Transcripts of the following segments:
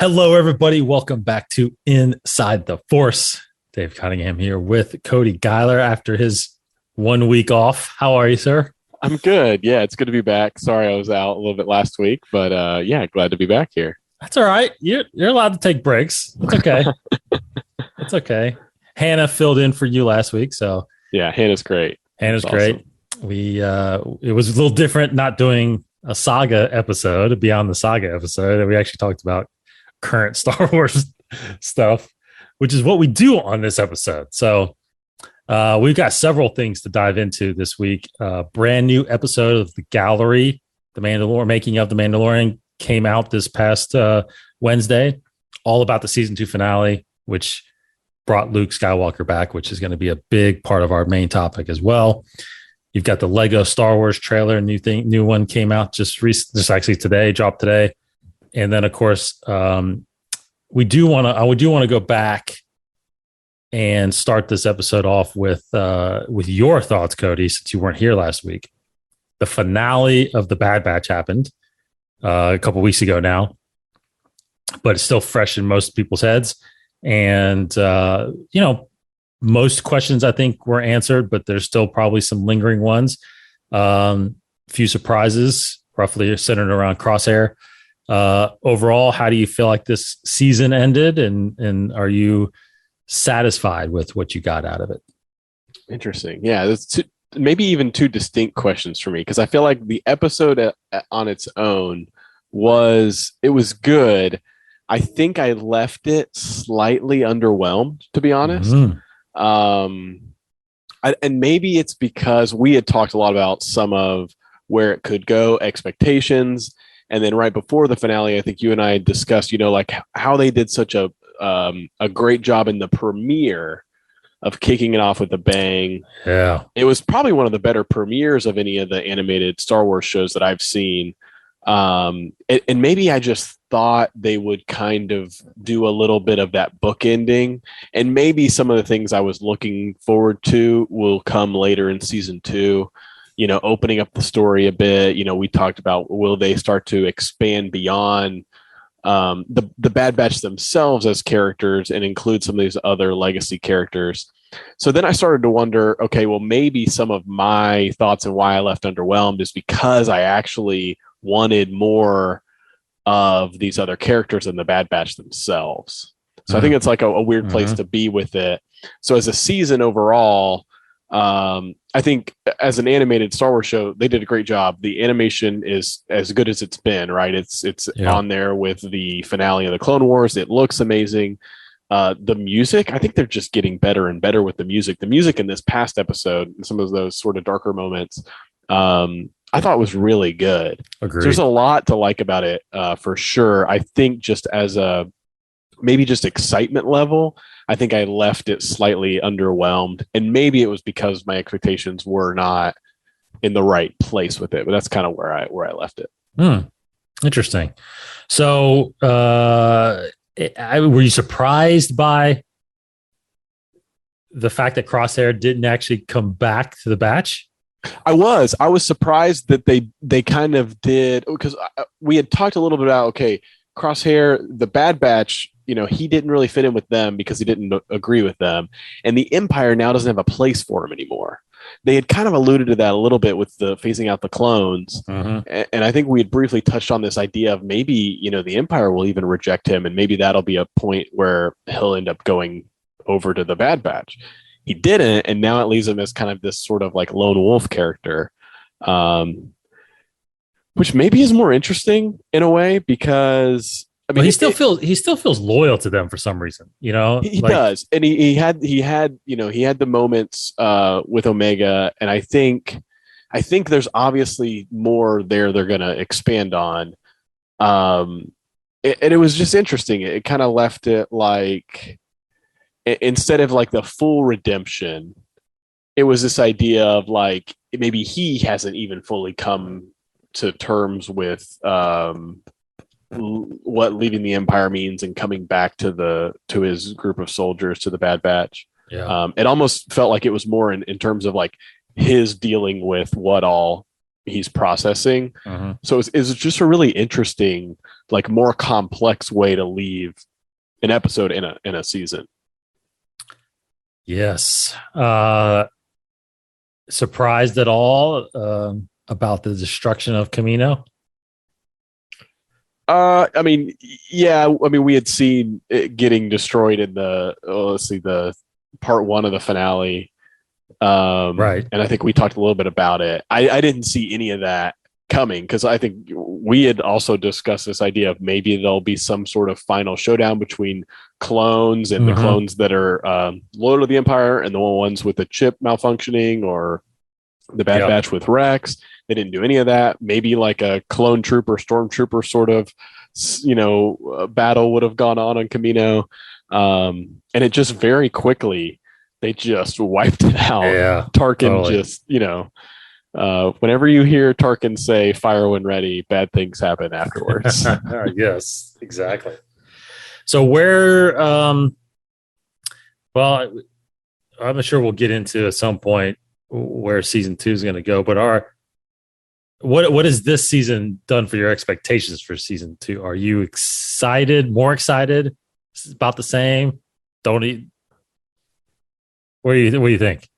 Hello, everybody. Welcome back to Inside the Force. Dave Cunningham here with Cody Geiler after his 1 week off. How are you, sir? I'm good. Yeah, it's good to be back. Sorry I was out a little bit last week, but yeah, glad to be back here. That's all right. You're allowed to take breaks. It's okay. It's okay. Hannah filled in for you last week, so Yeah, Hannah's great. Hannah's That's great. awesome. It was a little different not doing a saga episode beyond the saga episode, and we actually talked about current Star Wars stuff, which is what we do on this episode. So we've got several things to dive into this week. Brand new episode of The Gallery, The Mandalorian, Making of The Mandalorian, came out this past Wednesday, all about the season 2 finale, which brought Luke Skywalker back, which is going to be a big part of our main topic as well. You've got the Lego Star Wars trailer, new one came out just actually today, dropped today. And then, of course, we do want to go back and start this episode off with your thoughts, Cody, since you weren't here last week. The finale of The Bad Batch happened a couple weeks ago now, but it's still fresh in most people's heads. And, most questions I think were answered, but there's still probably some lingering ones. Few surprises, roughly centered around Crosshair. Overall, how do you feel like this season ended, and are you satisfied with what you got out of it? Interesting. Yeah, that's maybe even two distinct questions for me because I feel like the episode on its own was good. I think I left it slightly underwhelmed, to be honest. Mm-hmm. And maybe it's because we had talked a lot about some of where it could go, expectations. And then right before the finale, I think you and I discussed, like how they did such a great job in the premiere of kicking it off with a bang. Yeah. It was probably one of the better premieres of any of the animated Star Wars shows that I've seen. And maybe I just thought they would kind of do a little bit of that book ending, and maybe some of the things I was looking forward to will come later in season 2, opening up the story a bit. We talked about, will they start to expand beyond the Bad Batch themselves as characters and include some of these other legacy characters. So then I started to wonder, okay, well, maybe some of my thoughts and why I left underwhelmed is because I actually wanted more of these other characters than the Bad Batch themselves. So I think it's like a weird place to be with it. So as a season overall, I think as an animated Star Wars show, they did a great job. The animation is as good as it's been, right? It's on there with the finale of the Clone Wars. It looks amazing. The music, I think they're just getting better and better with the music. The music in this past episode, some of those sort of darker moments, I thought was really good. Agreed. So there's a lot to like about it, for sure. I think just as a maybe just excitement level, I think I left it slightly underwhelmed, and maybe it was because my expectations were not in the right place with it. But that's kind of where I left it. Interesting. So, were you surprised by the fact that Crosshair didn't actually come back to the batch? I was surprised that they kind of did, because we had talked a little bit about, okay, Crosshair, the Bad Batch, he didn't really fit in with them because he didn't agree with them. And the Empire now doesn't have a place for him anymore. They had kind of alluded to that a little bit with the phasing out the clones. And I think we had briefly touched on this idea of maybe, the Empire will even reject him. And maybe that'll be a point where he'll end up going over to the Bad Batch. He didn't, and now it leaves him as kind of this sort of like lone wolf character, which maybe is more interesting in a way because I mean, he still feels loyal to them for some reason. He does, and he had the moments with Omega, and I think there's obviously more there they're going to expand on, and it was just interesting. It kind of left it like, instead of like the full redemption, it was this idea of like maybe he hasn't even fully come to terms with what leaving the Empire means and coming back to his group of soldiers, to the Bad Batch. Yeah. It almost felt like it was more in terms of like his dealing with what all he's processing. Mhm. So it's just a really interesting, like more complex way to leave an episode in a season. Yes. Surprised at all about the destruction of Camino? I mean, yeah, I mean, we had seen it getting destroyed in the part one of the finale. Right. And I think we talked a little bit about it. I didn't see any of that coming because I think we had also discussed this idea of maybe there'll be some sort of final showdown between clones and the clones that are loyal to the Empire and the ones with the chip malfunctioning, or the Bad Batch with Rex. They didn't do any of that. Maybe like a clone trooper, stormtrooper sort of, battle would have gone on Camino. And it just very quickly, they just wiped it out. Yeah. Tarkin just, whenever you hear Tarkin say fire when ready, bad things happen afterwards. Yes, exactly. So where, well, I'm sure we'll get into at some point where season 2 is going to go, but what has this season done for your expectations for season 2? Are you excited, more excited, about the same? What do you think?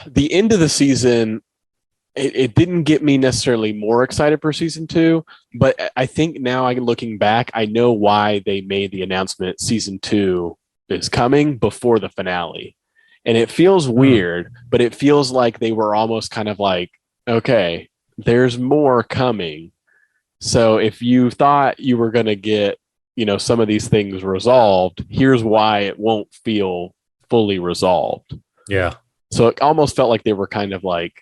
The end of the season, it didn't get me necessarily more excited for season 2, but I think now, looking back, I know why they made the announcement season 2 is coming before the finale. And it feels weird, but it feels like they were almost kind of like, okay, there's more coming. So if you thought you were going to get, some of these things resolved, here's why it won't feel fully resolved. Yeah. So it almost felt like they were kind of like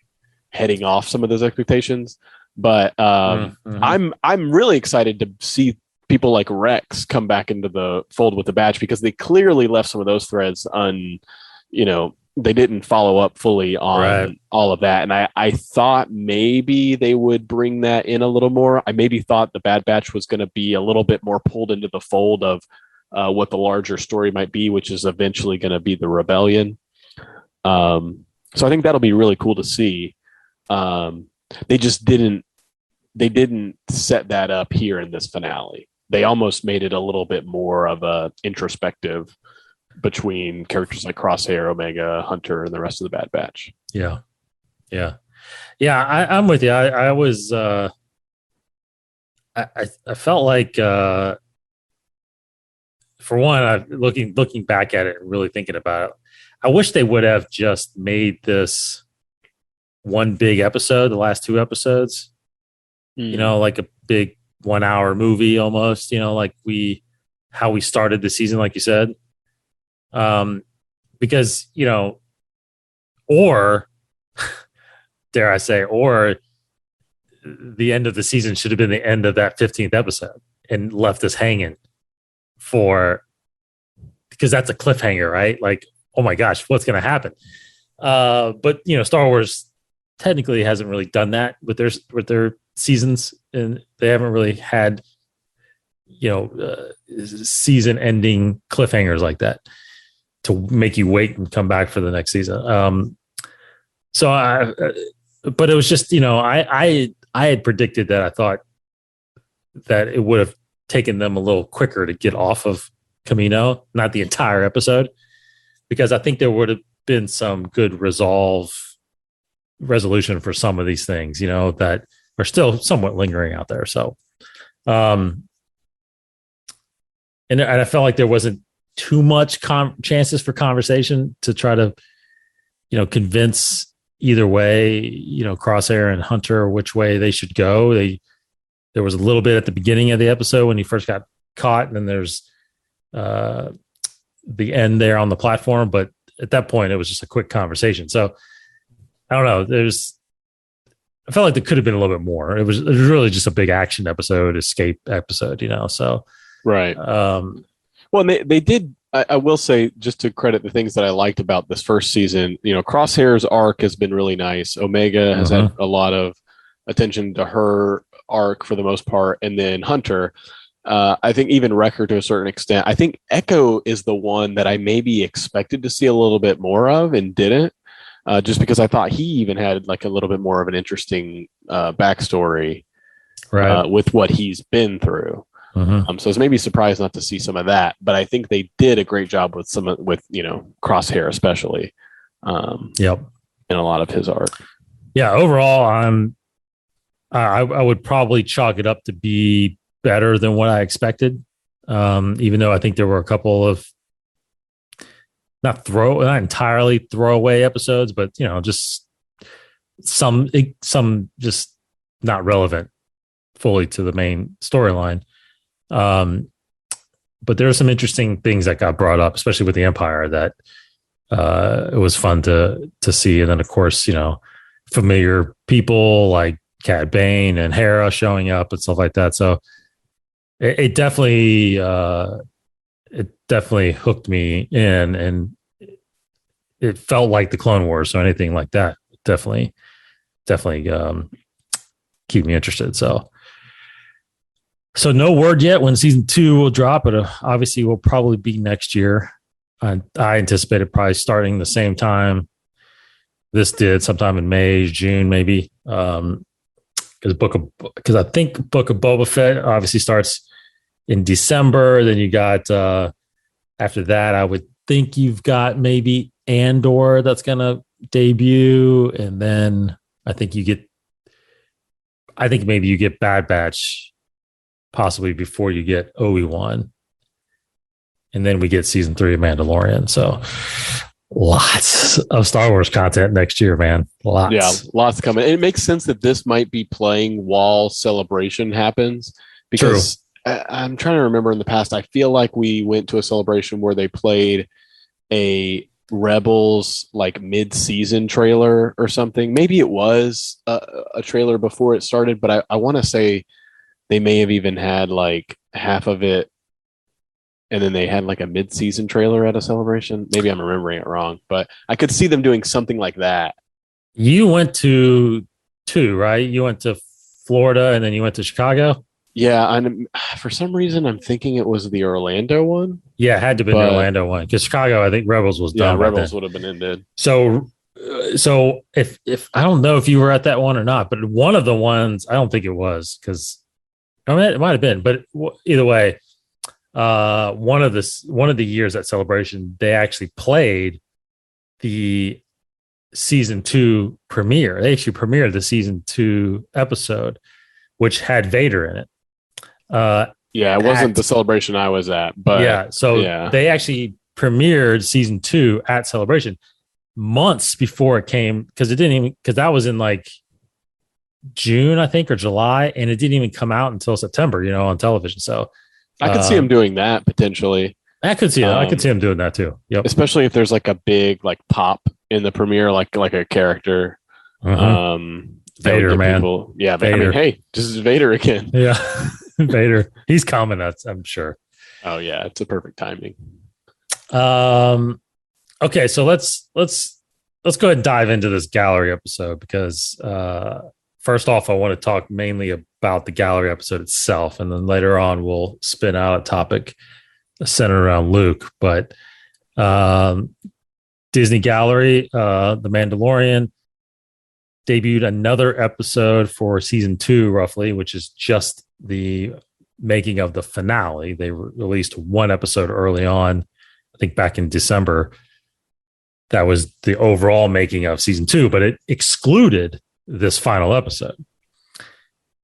heading off some of those expectations. But I'm really excited to see people like Rex come back into the fold with the Batch, because they clearly left some of those threads they didn't follow up fully on all of that. And I thought maybe they would bring that in a little more. I maybe thought the Bad Batch was going to be a little bit more pulled into the fold of what the larger story might be, which is eventually going to be the rebellion. So I think that'll be really cool to see. They just didn't set that up here in this finale. They almost made it a little bit more of a introspective between characters like Crosshair, Omega, Hunter, and the rest of the Bad Batch. Yeah. I'm with you. I was, I felt like, for one, looking back at it and really thinking about it, I wish they would have just made this one big episode, the last 2 episodes, like a big 1 hour movie almost, like how we started the season, like you said. Because, or dare I say, or the end of the season should have been the end of that 15th episode and left us hanging because that's a cliffhanger, right? Like, oh my gosh, what's going to happen? But Star Wars technically hasn't really done that with their seasons, and they haven't really had, season ending cliffhangers like that to make you wait and come back for the next season. But it was just, I had predicted that. I thought that it would have taken them a little quicker to get off of Camino, not the entire episode, because I think there would have been some good resolution for some of these things, that are still somewhat lingering out there. So, and I felt like there wasn't too much chances for conversation to try to, convince either way, Crosshair and Hunter, which way they should go. There was a little bit at the beginning of the episode when he first got caught, and then there's the end there on the platform. But at that point, it was just a quick conversation. So I don't know. I felt like there could have been a little bit more. It was really just a big action episode, escape episode, so. Right. Well, they did. I will say, just to credit the things that I liked about this first season, Crosshair's arc has been really nice. Omega has had a lot of attention to her arc for the most part. And then Hunter, I think even Wrecker to a certain extent. I think Echo is the one that I maybe expected to see a little bit more of and didn't, just because I thought he even had like a little bit more of an interesting backstory right. with what he's been through. So it's maybe surprised not to see some of that, but I think they did a great job with Crosshair, especially. Yep. In a lot of his art. Yeah. Overall, I would probably chalk it up to be better than what I expected. Even though I think there were a couple of not entirely throwaway episodes, but just some just not relevant fully to the main storyline. But there are some interesting things that got brought up, especially with the Empire, that it was fun to see. And then, of course, familiar people like Cad Bane and Hera showing up and stuff like that. So it definitely hooked me in, and it felt like the Clone Wars. So anything like that definitely keep me interested. So no word yet when season 2 will drop, but obviously will probably be next year. I anticipated probably starting the same time this did, sometime in May, June, maybe. Because I think Book of Boba Fett obviously starts in December. Then you got after that, I would think you've got maybe Andor that's gonna debut, and then I think maybe you get Bad Batch possibly before you get Obi-Wan. And then we get season 3 of Mandalorian. So lots of Star Wars content next year, man. Lots. Yeah, lots coming. And it makes sense that this might be playing while Celebration happens, because I'm trying to remember in the past, I feel like we went to a Celebration where they played a Rebels like mid-season trailer or something. Maybe it was a trailer before it started, but I want to say they may have even had like half of it, and then they had like a mid-season trailer at a Celebration. Maybe I'm remembering it wrong, but I could see them doing something like that. You went to 2, right? You went to Florida and then you went to Chicago? Yeah, and for some reason I'm thinking it was the Orlando one. Yeah, it had to be the Orlando one, because Chicago, I think Rebels was done. Yeah, Rebels would have been ended. So if I don't know if you were at that one or not, but one of the ones, I don't think it was, because it might have been, but either way, one of the years at Celebration, they actually played the season 2 premiere. They actually premiered the season 2 episode, which had Vader in it. It wasn't the Celebration I was at, but they actually premiered season 2 at Celebration months before it came, because that was in like June, I think, or July, and it didn't even come out until September, on television. So I could see him doing that potentially. I could see him doing that too. Yep. Especially if there's like a big like pop in the premiere, like a character. Vader, man. Yeah, Vader. I mean, hey, this is Vader again. Yeah, Vader. He's coming. I'm sure. Oh yeah, it's a perfect timing. Okay, so let's go ahead and dive into this gallery episode, because first off, I want to talk mainly about the gallery episode itself, and then later on we'll spin out a topic centered around Luke. But Disney Gallery, The Mandalorian, debuted another episode for season 2, roughly, which is just the making of the finale. They released one episode early on, I think back in December. That was the overall making of season 2, but it excluded this final episode,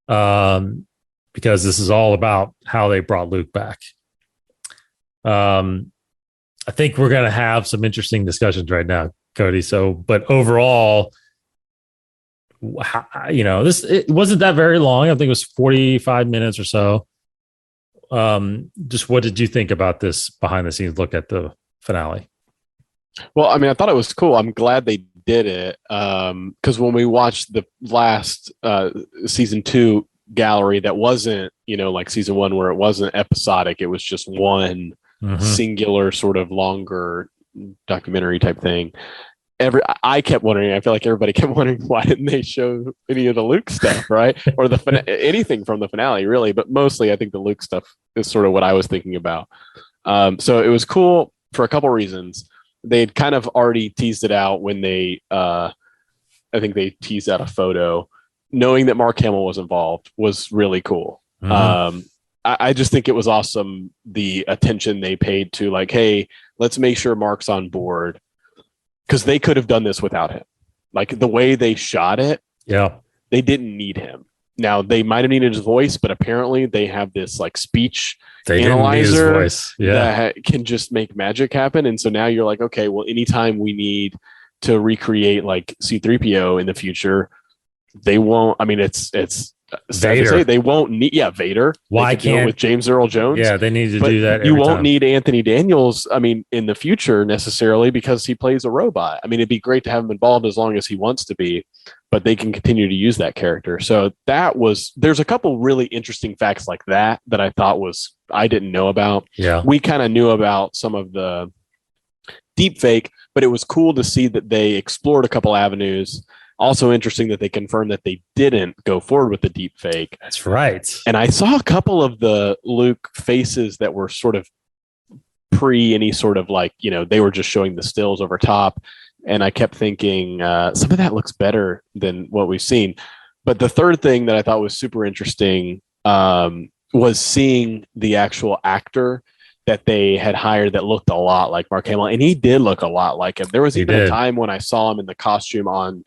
because this is all about how they brought Luke back. I think we're going to have some interesting discussions right now, Cody. So, but overall, it wasn't that very long. I think it was 45 minutes or so. Just what did you think about this behind the scenes look at the finale? Well, I mean, I thought it was cool. I'm glad they did it, because when we watched the last season 2 gallery, that wasn't, like season 1, where it wasn't episodic. It was just one singular sort of longer documentary type thing. I kept wondering, I feel like everybody kept wondering, why didn't they show any of the Luke stuff, right? Or anything from the finale, really. But mostly, I think the Luke stuff is sort of what I was thinking about. So it was cool for a couple reasons. They'd kind of already teased it out when I think they teased out a photo knowing that Mark Hamill was involved was really cool. I just think it was awesome, the attention they paid to like, hey, let's make sure Mark's on board, because they could have done this without him. Like the way they shot it, they didn't need him. Now they might have needed his voice, but apparently they have this like speech analyzer that can just make magic happen. And so now you're like, okay, well, anytime we need to recreate like C-3PO in the future, they won't. I mean, it's sad to say they won't need. Yeah, Vader. Why can't with James Earl Jones? Yeah, they need to do that. You won't need Anthony Daniels. I mean, in the future necessarily, because he plays a robot. I mean, it'd be great to have him involved as long as he wants to be, but they can continue to use that character. So there's a couple really interesting facts like that I thought I didn't know about. Yeah, we kind of knew about some of the deep fake, but it was cool to see that they explored a couple avenues. Also interesting that they confirmed that they didn't go forward with the deep fake. That's right. And I saw a couple of the Luke faces that were sort of pre any sort of like, they were just showing the stills over top. And I kept thinking some of that looks better than what we've seen. But the third thing that I thought was super interesting was seeing the actual actor that they had hired that looked a lot like Mark Hamill. And he did look a lot like him. There was even a time when I saw him in the costume on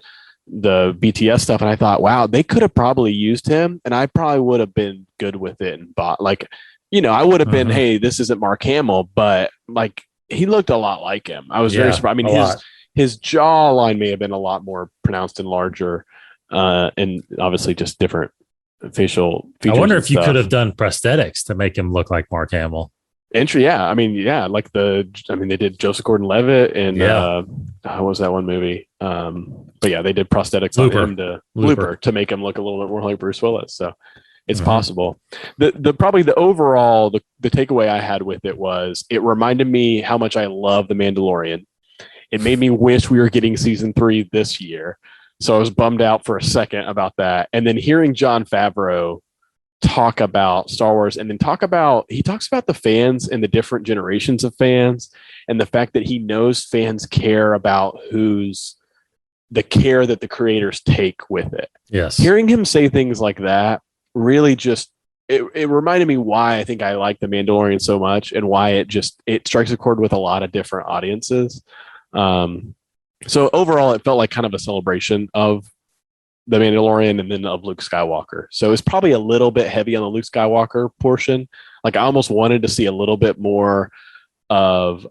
the BTS stuff, and I thought, wow, they could have probably used him, and I probably would have been good with it and bought, like, I would have been, hey, this isn't Mark Hamill, but like he looked a lot like him. I was very surprised. I mean, his jawline may have been a lot more pronounced and larger, and obviously just different facial features. I wonder if you could have done prosthetics to make him look like Mark Hamill. I mean, like they did Joseph Gordon-Levitt and what was that one movie? But yeah, they did prosthetics on him to Looper to make him look a little bit more like Bruce Willis. So it's possible. The probably the overall the takeaway I had with it was it reminded me how much I love The Mandalorian. It made me wish we were getting season 3 this year. So I was bummed out for a second about that. And then hearing Jon Favreau talk about Star Wars, and then he talks about the fans and the different generations of fans, and the fact that he knows fans care about the care that the creators take with it. Yes. Hearing him say things like that really just it reminded me why I think I like The Mandalorian so much, and why it strikes a chord with a lot of different audiences. So overall it felt like kind of a celebration of The Mandalorian and then of Luke Skywalker. So it's probably a little bit heavy on the Luke Skywalker portion. Like I almost wanted to see a little bit more of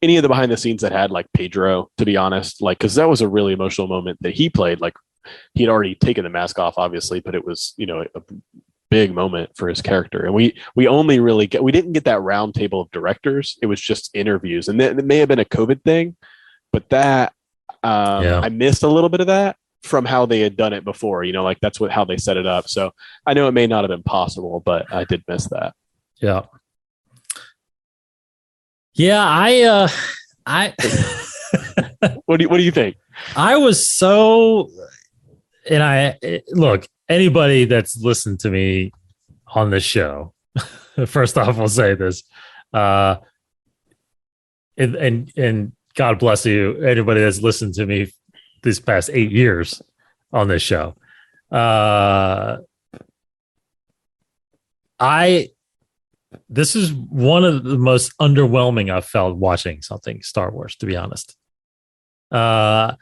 any of the behind the scenes that had like Pedro, to be honest, like, cause that was a really emotional moment that he played. Like he had already taken the mask off, obviously, but it was, a big moment for his character. And we only really we didn't get that round table of directors. It was just interviews, and it may have been a COVID thing, but that, I missed a little bit of that from how they had done it before, like that's how they set it up. So I know it may not have been possible, but I did miss that. Yeah. Yeah. I what do you think? I was so, and look, anybody that's listened to me on this show, first off, I'll say this, and God bless you, anybody that's listened to me these past 8 years on this show. This is one of the most underwhelming I've felt watching something Star Wars, to be honest. I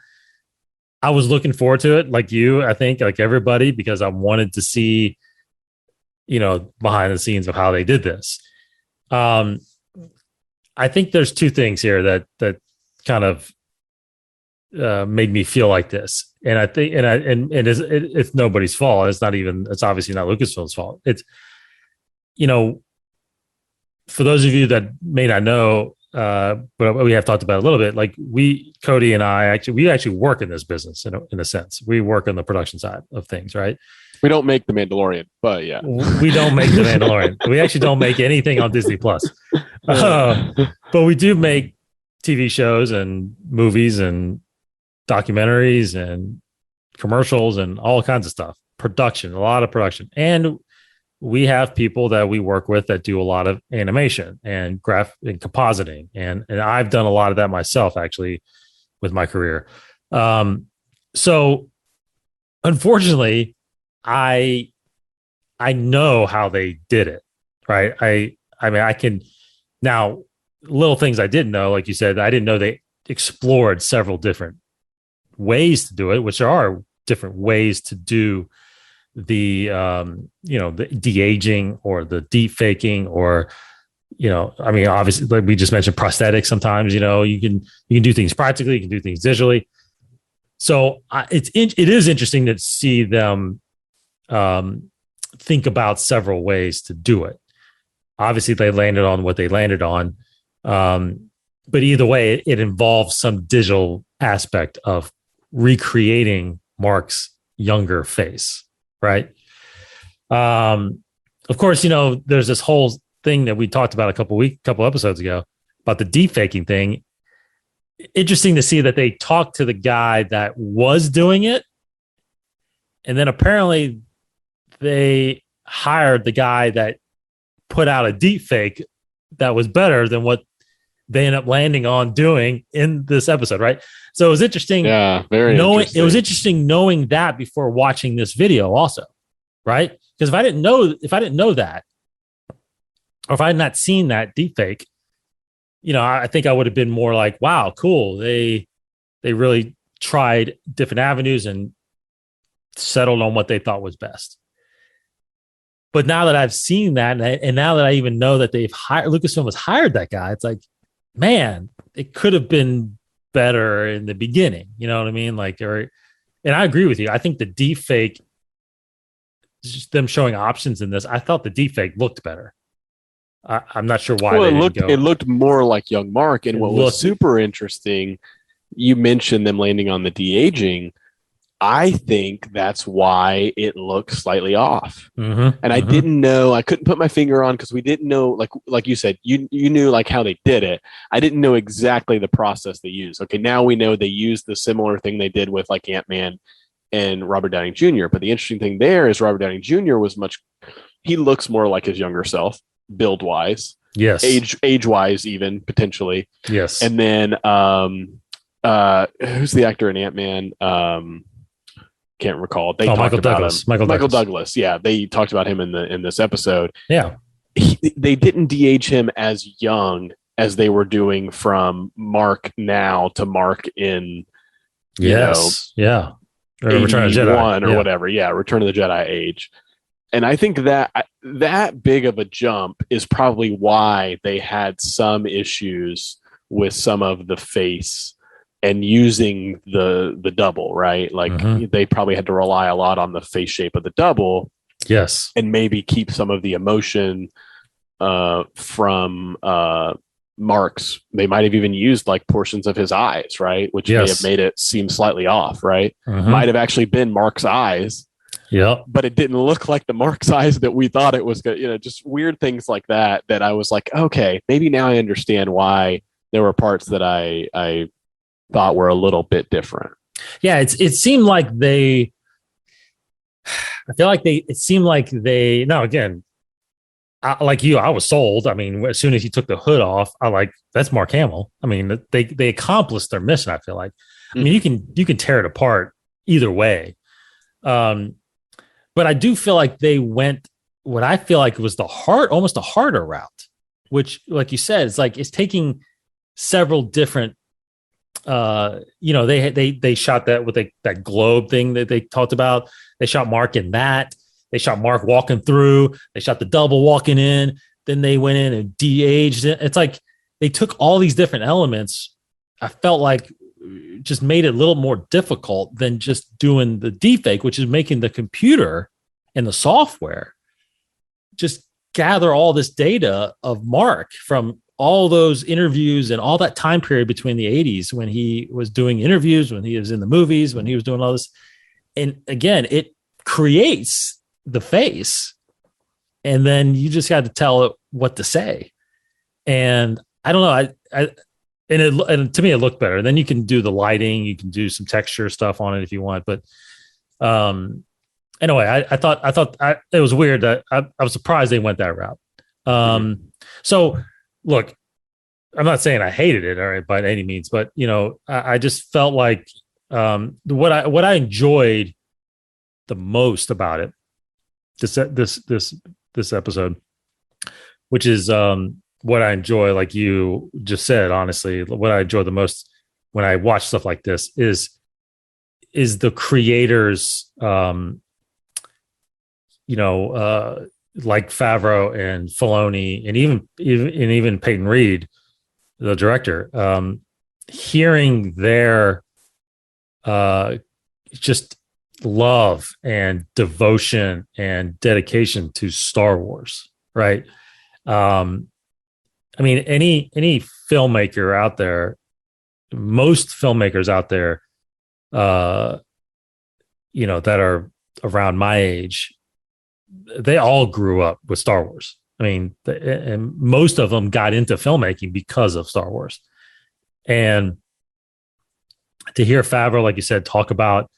was looking forward to it, like you, I think, like everybody, because I wanted to see, behind the scenes of how they did this. I think there's two things here that kind of made me feel like this, and I think, it's nobody's fault. It's obviously not Lucasfilm's fault. It's, for those of you that may not know, but we have talked about it a little bit. Like Cody and I actually work in this business in a sense. We work on the production side of things, right? We don't make The Mandalorian, but yeah, we don't make The Mandalorian. We actually don't make anything on Disney Plus, but we do make TV shows and movies and documentaries and commercials and all kinds of stuff. A lot of production. And we have people that we work with that do a lot of animation and and compositing. And I've done a lot of that myself, actually, with my career. So unfortunately, I know how they did it, right? I mean, I can now little things I didn't know, like you said, I didn't know they explored several different ways to do it, which there are different ways to do the the de-aging or the deep faking, or I mean, obviously, like we just mentioned, prosthetics. Sometimes you can do things practically, you can do things digitally. So it is interesting to see them think about several ways to do it. Obviously, they landed on what they landed on, but either way, it involves some digital aspect of recreating Mark's younger face, right? Of course, there's this whole thing that we talked about a couple episodes ago about the deep faking thing. Interesting to see that they talked to the guy that was doing it, and then apparently they hired the guy that put out a deep fake that was better than what they ended up landing on doing in this episode, right? So it was interesting. Yeah, very interesting. It was interesting knowing that before watching this video also, right? Because if I didn't know that, or if I had not seen that deep fake, I think I would have been more like, wow, cool. They really tried different avenues and settled on what they thought was best. But now that I've seen that, and now that I even know that they've hired, Lucasfilm has hired that guy, it's like, man, it could have been better in the beginning. You know what I mean? And I agree with you. I think the deep fake, just them showing options in this, I thought the deep fake looked better. I'm not sure why. Well, it looked more like young Mark. And what was super interesting, you mentioned them landing on the de-aging. I think that's why it looks slightly off. Mm-hmm, and I didn't know, I couldn't put my finger on, because we didn't know, like you said, you knew like how they did it. I didn't know exactly the process they used. Okay, now we know they used the similar thing they did with like Ant-Man and Robert Downey Jr. But the interesting thing there is Robert Downey Jr. he looks more like his younger self, build wise. Yes. Age wise, even potentially. Yes. And then who's the actor in Ant-Man? Can't recall. They talked Michael about Douglas. him. Michael Douglas. Yeah, they talked about him in this episode. Yeah, they didn't de-age him as young as they were doing from Mark now to Mark in yeah, Return of the Jedi or whatever. Yeah, Return of the Jedi age. And I think that big of a jump is probably why they had some issues with some of the face and using the double, right? Like they probably had to rely a lot on the face shape of the double. Yes. And maybe keep some of the emotion from Mark's. They might have even used like portions of his eyes, right? Which may have made it seem slightly off, right? Might have actually been Mark's eyes. Yeah. But it didn't look like the Mark's eyes that we thought it was good. Just weird things like that I was like, okay, maybe now I understand why there were parts that I thought were a little bit different. Yeah, it seemed like they. I feel like it seemed like they. Now again, like you, I was sold. I mean, as soon as he took the hood off, that's Mark Hamill. I mean, they accomplished their mission. I feel like. I mean, you can tear it apart either way, but I do feel like they went what I feel like was almost a harder route, which, like you said, it's taking several different. They shot that with that globe thing that they talked about. They shot Mark in that. They shot Mark walking through. They shot the double walking in. Then they went in and de-aged it. It's like they took all these different elements. I felt like just made it a little more difficult than just doing the deepfake, which is making the computer and the software just gather all this data of Mark from all those interviews and all that time period between the 80s when he was doing interviews, when he was in the movies, when he was doing all this. And again, it creates the face, and then you just got to tell it what to say. And I don't know. And to me, it looked better. And then you can do the lighting, you can do some texture stuff on it if you want. But anyway, I thought it was weird that I was surprised they went that route. So look, I'm not saying I hated it, all right, by any means, but I just felt like what I enjoyed the most about it, this episode, which is what I enjoy, like you just said, honestly, what I enjoy the most when I watch stuff like this is the creators, like Favreau and Filoni and even Peyton Reed, the director, hearing their just love and devotion and dedication to Star Wars, right? I mean, any filmmaker out there, most filmmakers out there, that are around my age, they all grew up with Star Wars. I mean, and most of them got into filmmaking because of Star Wars. And to hear Favreau, like you said, talk about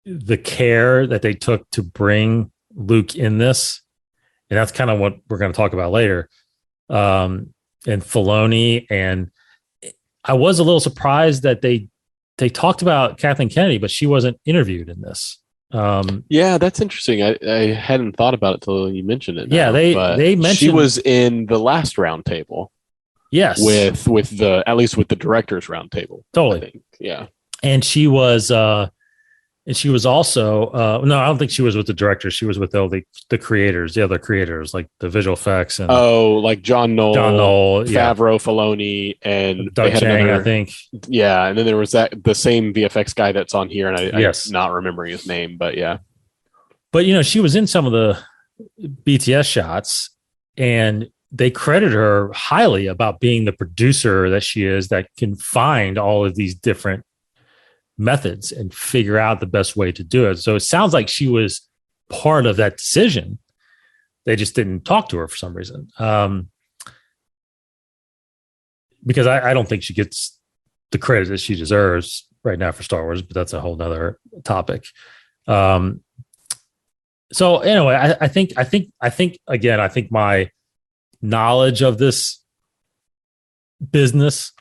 the care that they took to bring Luke in this, and that's kind of what we're going to talk about later. And Filoni, and I was a little surprised that they talked about Kathleen Kennedy, but she wasn't interviewed in this. Yeah, that's interesting. I hadn't thought about it till you mentioned it. Yeah, they mentioned she was in the last roundtable. Yes, with the, at least with the directors roundtable. Totally. I think. Yeah, and she was also no, I don't think she was with the directors. She was with the creators, the other creators, like the visual effects and like John Knoll, Favreau, Filoni, and Doug Chang, I think. Yeah, and then there was the same VFX guy that's on here, and I'm not remembering his name, but yeah. But she was in some of the BTS shots, and they credit her highly about being the producer that she is, that can find all of these different methods and figure out the best way to do it. So it sounds like she was part of that decision. They just didn't talk to her for some reason. Because I don't think she gets the credit that she deserves right now for Star Wars, but that's a whole nother topic. So anyway, I think my knowledge of this business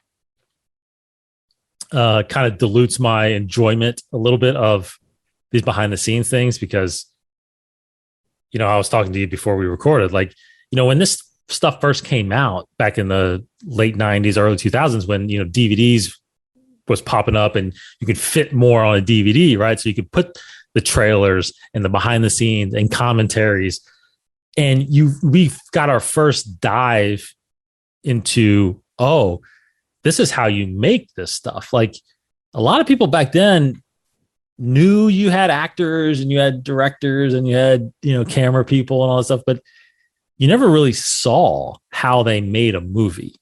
kind of dilutes my enjoyment a little bit of these behind the scenes things, because I was talking to you before we recorded, like, when this stuff first came out back in the late 90s, early 2000s, when DVDs was popping up and you could fit more on a DVD, right? So you could put the trailers and the behind the scenes and commentaries, and we got our first dive into, this is how you make this stuff. Like, a lot of people back then knew you had actors and you had directors and you had, camera people and all that stuff, but you never really saw how they made a movie,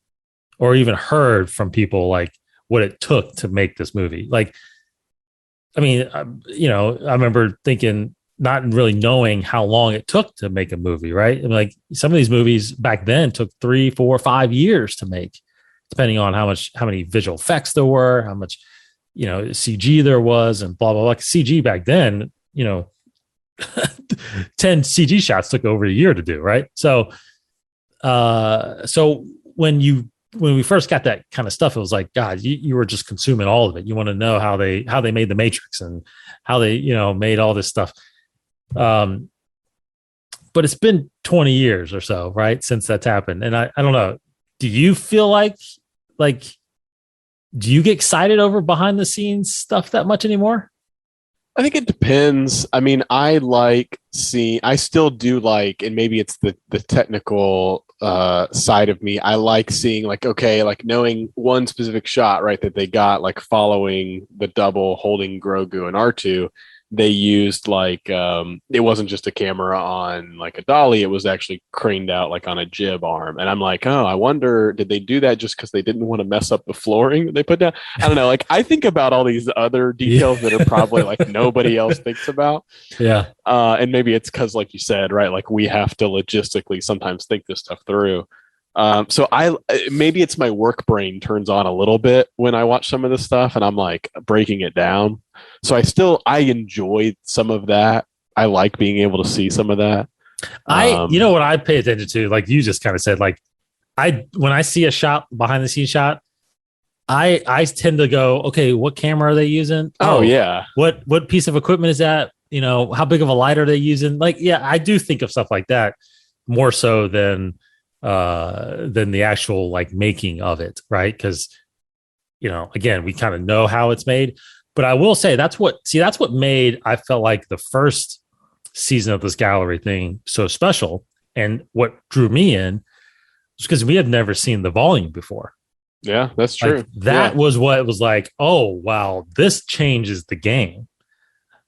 or even heard from people like what it took to make this movie. Like, I mean, I remember thinking, not really knowing how long it took to make a movie, right? And like, some of these movies back then took 3, 4, 5 years to make, depending on how many visual effects there were, how much, CG there was, and blah, blah, blah. CG back then, 10 CG shots took over a year to do, right? So when we first got that kind of stuff, it was like, God, you were just consuming all of it. You want to know how they made the Matrix and how they, made all this stuff. But it's been 20 years or so, right, since that's happened. And I don't know. Do you feel like, do you get excited over behind the scenes stuff that much anymore? I think it depends. I mean, I still do like, and maybe it's the technical side of me. I like seeing knowing one specific shot, right, that they got, like, following the double holding Grogu and R2. They used it wasn't just a camera on like a dolly, it was actually craned out like on a jib arm. And I'm like, I wonder, did they do that just because they didn't want to mess up the flooring that they put down? I don't know. Like, I think about all these other details that are probably like nobody else thinks about. Yeah. And maybe it's because, like you said, right, like, we have to logistically sometimes think this stuff through. So maybe it's my work brain turns on a little bit when I watch some of this stuff, and I'm like breaking it down. So I enjoy some of that. I like being able to see some of that. What I pay attention to, like you just kind of said, like, when I see a shot, behind the scenes shot, I tend to go, okay, what camera are they using? Oh yeah. What piece of equipment is that? how big of a light are they using? Like, yeah, I do think of stuff like that more so than the actual like making of it, right? Because again, we kind of know how it's made. But I will say that's what made, I felt like, the first season of this gallery thing so special. And what drew me in was because we had never seen the volume before. Yeah, that's true. Like, that was what it was like. Oh, wow, this changes the game.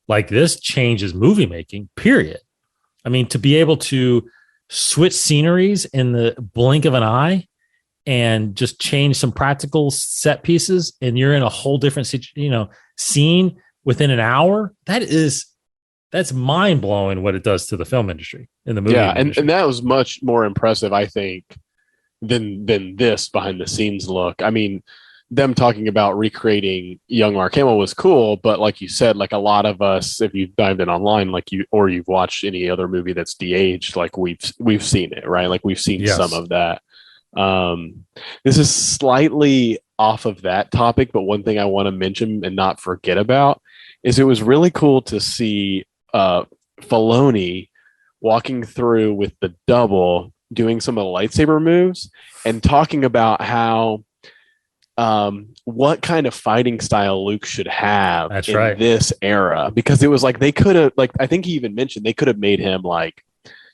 Like, this changes movie making, period. I mean, to be able to switch sceneries in the blink of an eye and just change some practical set pieces, and you're in a whole different scene within an hour. That's mind blowing what it does to the film industry in the movie. Yeah, and that was much more impressive, I think, than this behind the scenes look. I mean, them talking about recreating young Mark Hamill was cool, but like you said, like a lot of us, if you've dived in online, you've watched any other movie that's de-aged, like we've seen it, right? Like we've seen some of that. This is slightly off of that topic, but one thing I want to mention and not forget about is it was really cool to see Filoni walking through with the double, doing some of the lightsaber moves and talking about how what kind of fighting style Luke should have this era, because it was like they could have, like, I think he even mentioned they could have made him like,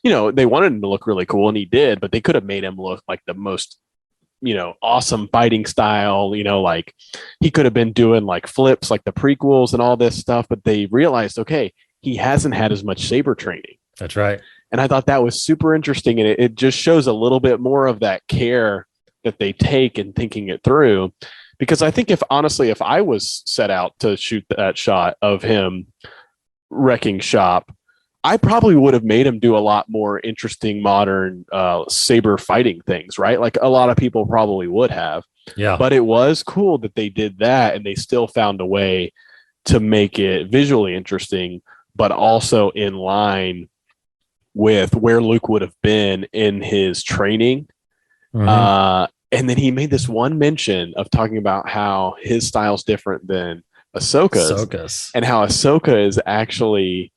they wanted him to look really cool, and he did, but they could have made him look like the most, awesome fighting style, like he could have been doing like flips like the prequels and all this stuff, but they realized, okay, he hasn't had as much saber training. That's right. And I thought that was super interesting, and it just shows a little bit more of that care that they take in thinking it through. Because I think if I was set out to shoot that shot of him wrecking shop, I probably would have made him do a lot more interesting modern saber fighting things, right? Like a lot of people probably would have. Yeah. But it was cool that they did that, and they still found a way to make it visually interesting, but also in line with where Luke would have been in his training. Mm-hmm. And then he made this one mention of talking about how his style's different than Ahsoka's. And how Ahsoka is actually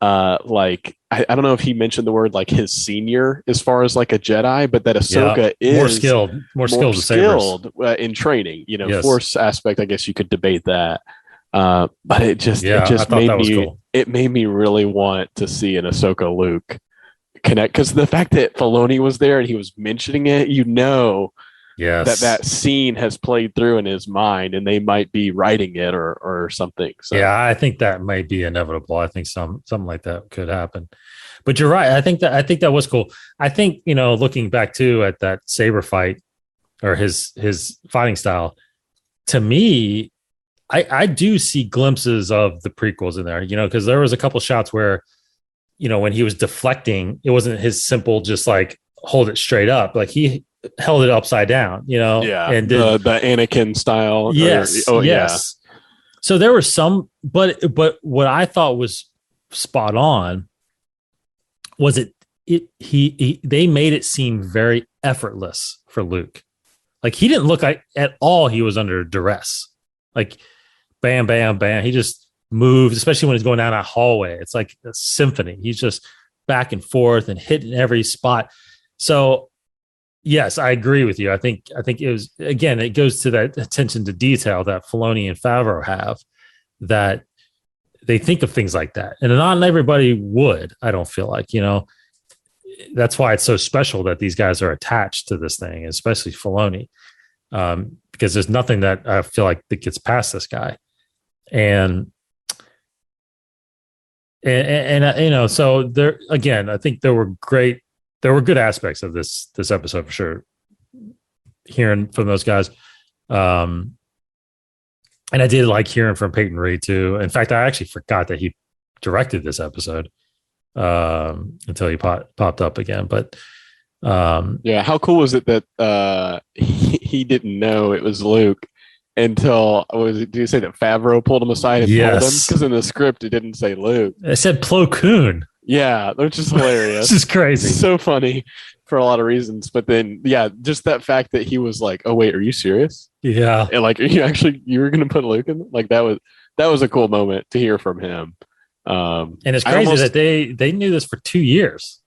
like, I don't know if he mentioned the word like his senior as far as like a Jedi, but that Ahsoka is more skilled in training, Force aspect. I guess you could debate that. But it just made me really want to see an Ahsoka Luke connect, because the fact that Filoni was there and he was mentioning it, that scene has played through in his mind, and they might be writing it or something. So. Yeah, I think that might be inevitable. I think something like that could happen. But you're right. I think that was cool. I think, looking back too at that saber fight or his fighting style, to me, I do see glimpses of the prequels in there, because there was a couple shots where, when he was deflecting, it wasn't his simple just like hold it straight up. Like he held it upside down, and the Anakin style. Yes. Yeah. So there was some, but what I thought was spot on was they made it seem very effortless for Luke. Like he didn't look like at all he was under duress. Like bam, bam, bam. He just moved, especially when he's going down that hallway. It's like a symphony. He's just back and forth and hitting every spot. So yes, I agree with you. I think it was, again, it goes to that attention to detail that Filoni and Favreau have, that they think of things like that. And not everybody would, I don't feel like, that's why it's so special that these guys are attached to this thing, especially Filoni, because there's nothing that I feel like that gets past this guy. And so there, again, I think there were good aspects of this episode for sure, hearing from those guys. And I did like hearing from Peyton Reed too. In fact, I actually forgot that he directed this episode until he popped up again. But how cool was it that he didn't know it was Luke until, did you say that Favreau pulled him aside and told him? Because in the script it didn't say Luke. It said Plo Koon. Yeah, which is hilarious. This is crazy. It's so funny for a lot of reasons. But then, just that fact that he was like, "Oh wait, are you serious?" Yeah, and like, you were going to put Luke in? Like that was a cool moment to hear from him. And it's crazy that they knew this for 2 years.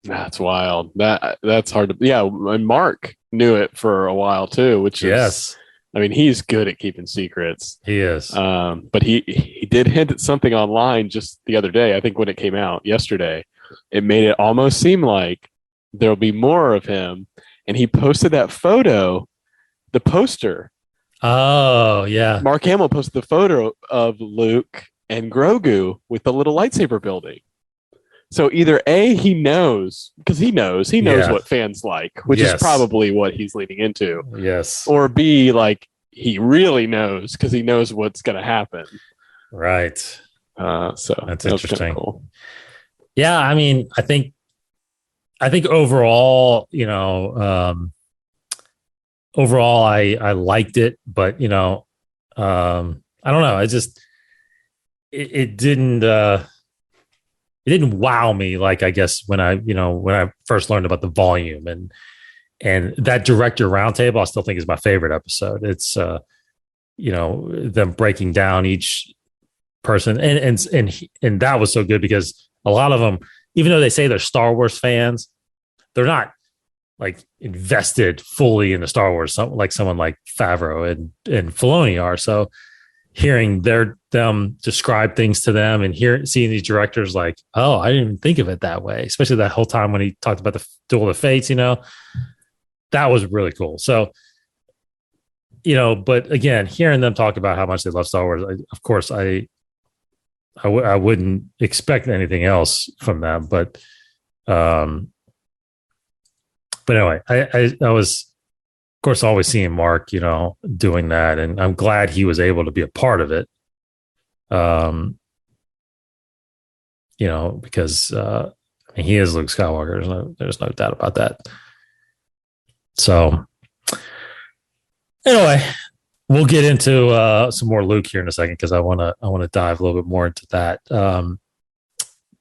That's wild. That's hard to. Yeah, and Mark knew it for a while too, which is. I mean, he's good at keeping secrets. He is. But he did hint at something online just the other day. I think when it came out yesterday, it made it almost seem like there'll be more of him. And he posted that photo, the poster. Oh, yeah. Mark Hamill posted the photo of Luke and Grogu with the little lightsaber building. So either A, he knows, because he knows what fans like, which is probably what he's leading into. Yes. Or B, like he really knows because he knows what's going to happen. Right. So that's interesting. Cool. Yeah. I mean, I think overall, I liked it, but I don't know. It didn't wow me like I guess when I first learned about the volume and that director roundtable I still think is my favorite episode. It's them breaking down each person and that was so good because a lot of them, even though they say they're Star Wars fans, they're not like invested fully in the Star Wars, someone like Favreau and Filoni are. So hearing them describe things to them and seeing these directors like, oh, I didn't even think of it that way. Especially that whole time when he talked about the Duel of the Fates, that was really cool. So, but again, hearing them talk about how much they love Star Wars, of course, I wouldn't expect anything else from them. But anyway, I was, of course, always seeing Mark, doing that. And I'm glad he was able to be a part of it. Because he is Luke Skywalker. There's no doubt about that. So anyway, we'll get into some more Luke here in a second because I want to dive a little bit more into that.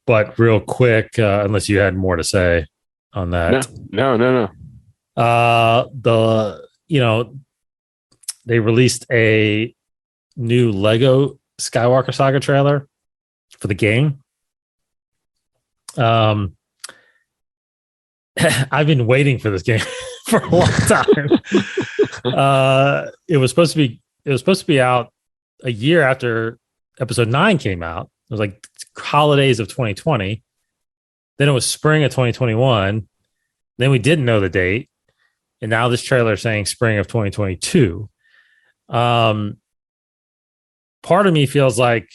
But real quick, unless you had more to say on that. No. They released a new Lego Skywalker Saga trailer for the game. I've been waiting for this game for a long time. It was supposed to be out a year after episode 9 came out. It was like holidays of 2020. Then it was spring of 2021. Then we didn't know the date. And now this trailer is saying spring of 2022. Part of me feels like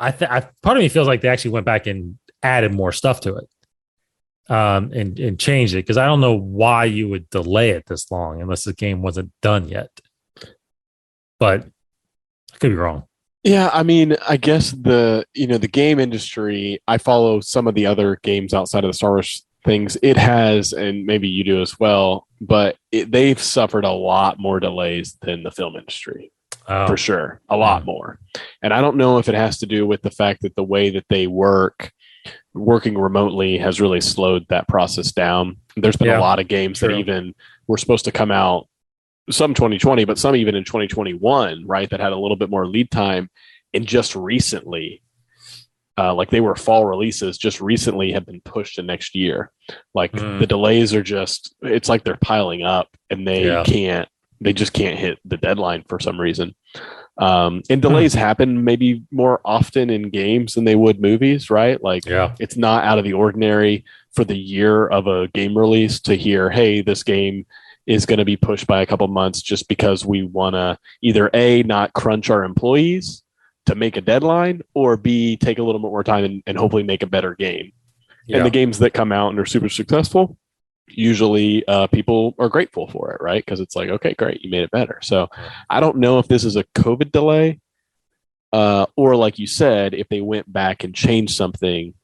they actually went back and added more stuff to it. And changed it because I don't know why you would delay it this long unless the game wasn't done yet. But I could be wrong. Yeah, I mean, I guess the game industry, I follow some of the other games outside of the Star Wars things. It has, and maybe you do as well, but they've suffered a lot more delays than the film industry. For sure. A lot more. And I don't know if it has to do with the fact that the way that they working remotely has really slowed that process down. There's been a lot of games that even were supposed to come out, some 2020, but some even in 2021, right? That had a little bit more lead time. And just recently, like they were fall releases, just recently have been pushed to next year. Like the delays are it's like they're piling up and they just can't hit the deadline for some reason. And delays happen maybe more often in games than they would movies, right? Like it's not out of the ordinary for the year of a game release to hear, hey, this game is going to be pushed by a couple months just because we want to either A, not crunch our employees to make a deadline, or B, take a little bit more time and hopefully make a better game. And the games that come out and are super successful, usually people are grateful for it, right? Because it's like, okay, great, you made it better. So I don't know if this is a COVID delay or like you said, if they went back and changed something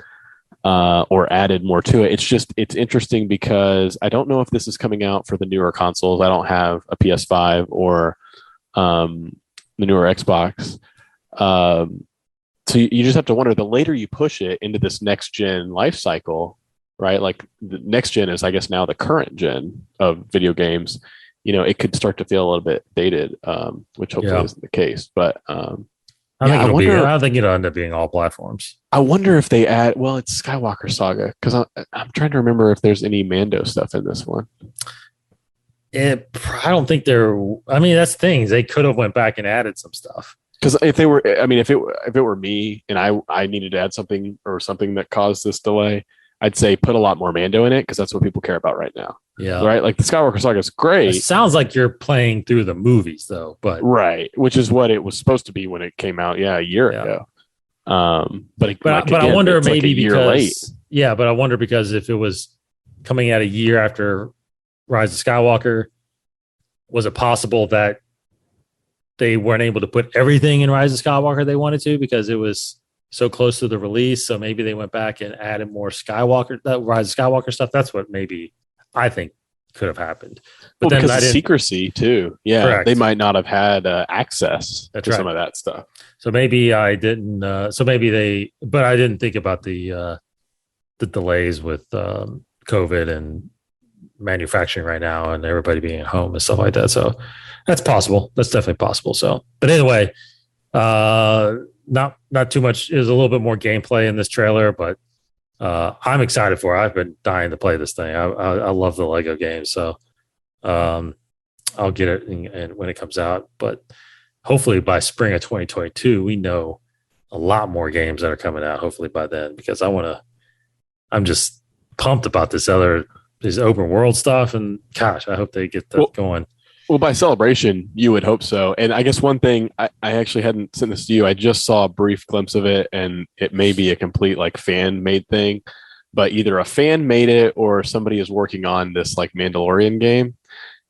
or added more to it. It's interesting because I don't know if this is coming out for the newer consoles. I don't have a PS5 or the newer Xbox. So you just have to wonder, the later you push it into this next gen life cycle, right? Like the next gen is, I guess, now the current gen of video games. It could start to feel a little bit dated, which hopefully isn't the case. But I think it'll be. I think it'll end up being all platforms. I wonder if they add. Well, it's Skywalker Saga because I'm trying to remember if there's any Mando stuff in this one. I don't think they're. I mean, that's the thing. They could have went back and added some stuff. Because if they were, I mean, if it were me and I needed to add something that caused this delay, I'd say put a lot more Mando in it because that's what people care about right now. Yeah. Right. Like the Skywalker Saga is great. It sounds like you're playing through the movies though, but right, which is what it was supposed to be when it came out. Yeah, a year ago. But I wonder maybe like a year late. Yeah, but I wonder because if it was coming out a year after Rise of Skywalker, was it possible that they weren't able to put everything in Rise of Skywalker they wanted to because it was so close to the release? So maybe they went back and added more Rise of Skywalker stuff. That's what maybe I think could have happened. But then because of secrecy too. Yeah, correct. They might not have had access to some of that stuff. So maybe I didn't. But I didn't think about the delays with COVID and manufacturing right now and everybody being at home and stuff like that. So that's possible. That's definitely possible. So, but anyway, not too much. There's a little bit more gameplay in this trailer, but I'm excited for it. I've been dying to play this thing. I love the Lego games. So I'll get it and when it comes out, but hopefully by spring of 2022, we know a lot more games that are coming out, hopefully by then, because I'm just pumped about this open world stuff. And gosh, I hope they get that going. Well, by Celebration, you would hope so. And I guess one thing, I actually hadn't sent this to you. I just saw a brief glimpse of it, and it may be a complete like fan-made thing, but either a fan made it or somebody is working on this like Mandalorian game.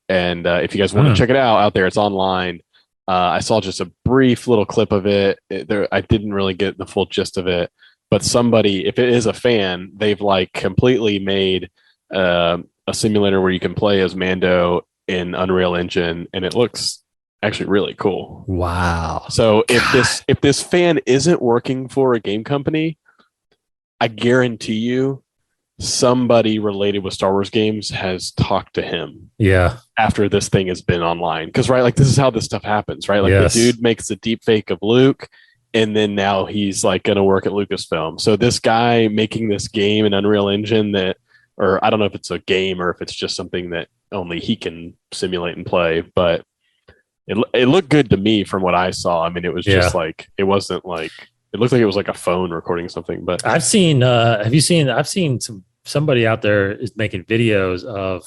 And if you guys want to check it out there, it's online. I saw just a brief little clip of it. I didn't really get the full gist of it, but somebody, if it is a fan, they've like completely made a simulator where you can play as Mando in Unreal Engine, and it looks actually really cool. Wow. So if this fan isn't working for a game company, I guarantee you somebody related with Star Wars games has talked to him. Yeah. After this thing has been online. Because right, like this is how this stuff happens, right? Like the dude makes the deep fake of Luke, and then now he's like gonna work at Lucasfilm. So this guy making this game in Unreal Engine or I don't know if it's a game or if it's just something that only he can simulate and play, but it looked good to me from what I saw. I mean, it was just like, it wasn't like, it looked like it was like a phone recording something, but I've seen somebody out there is making videos of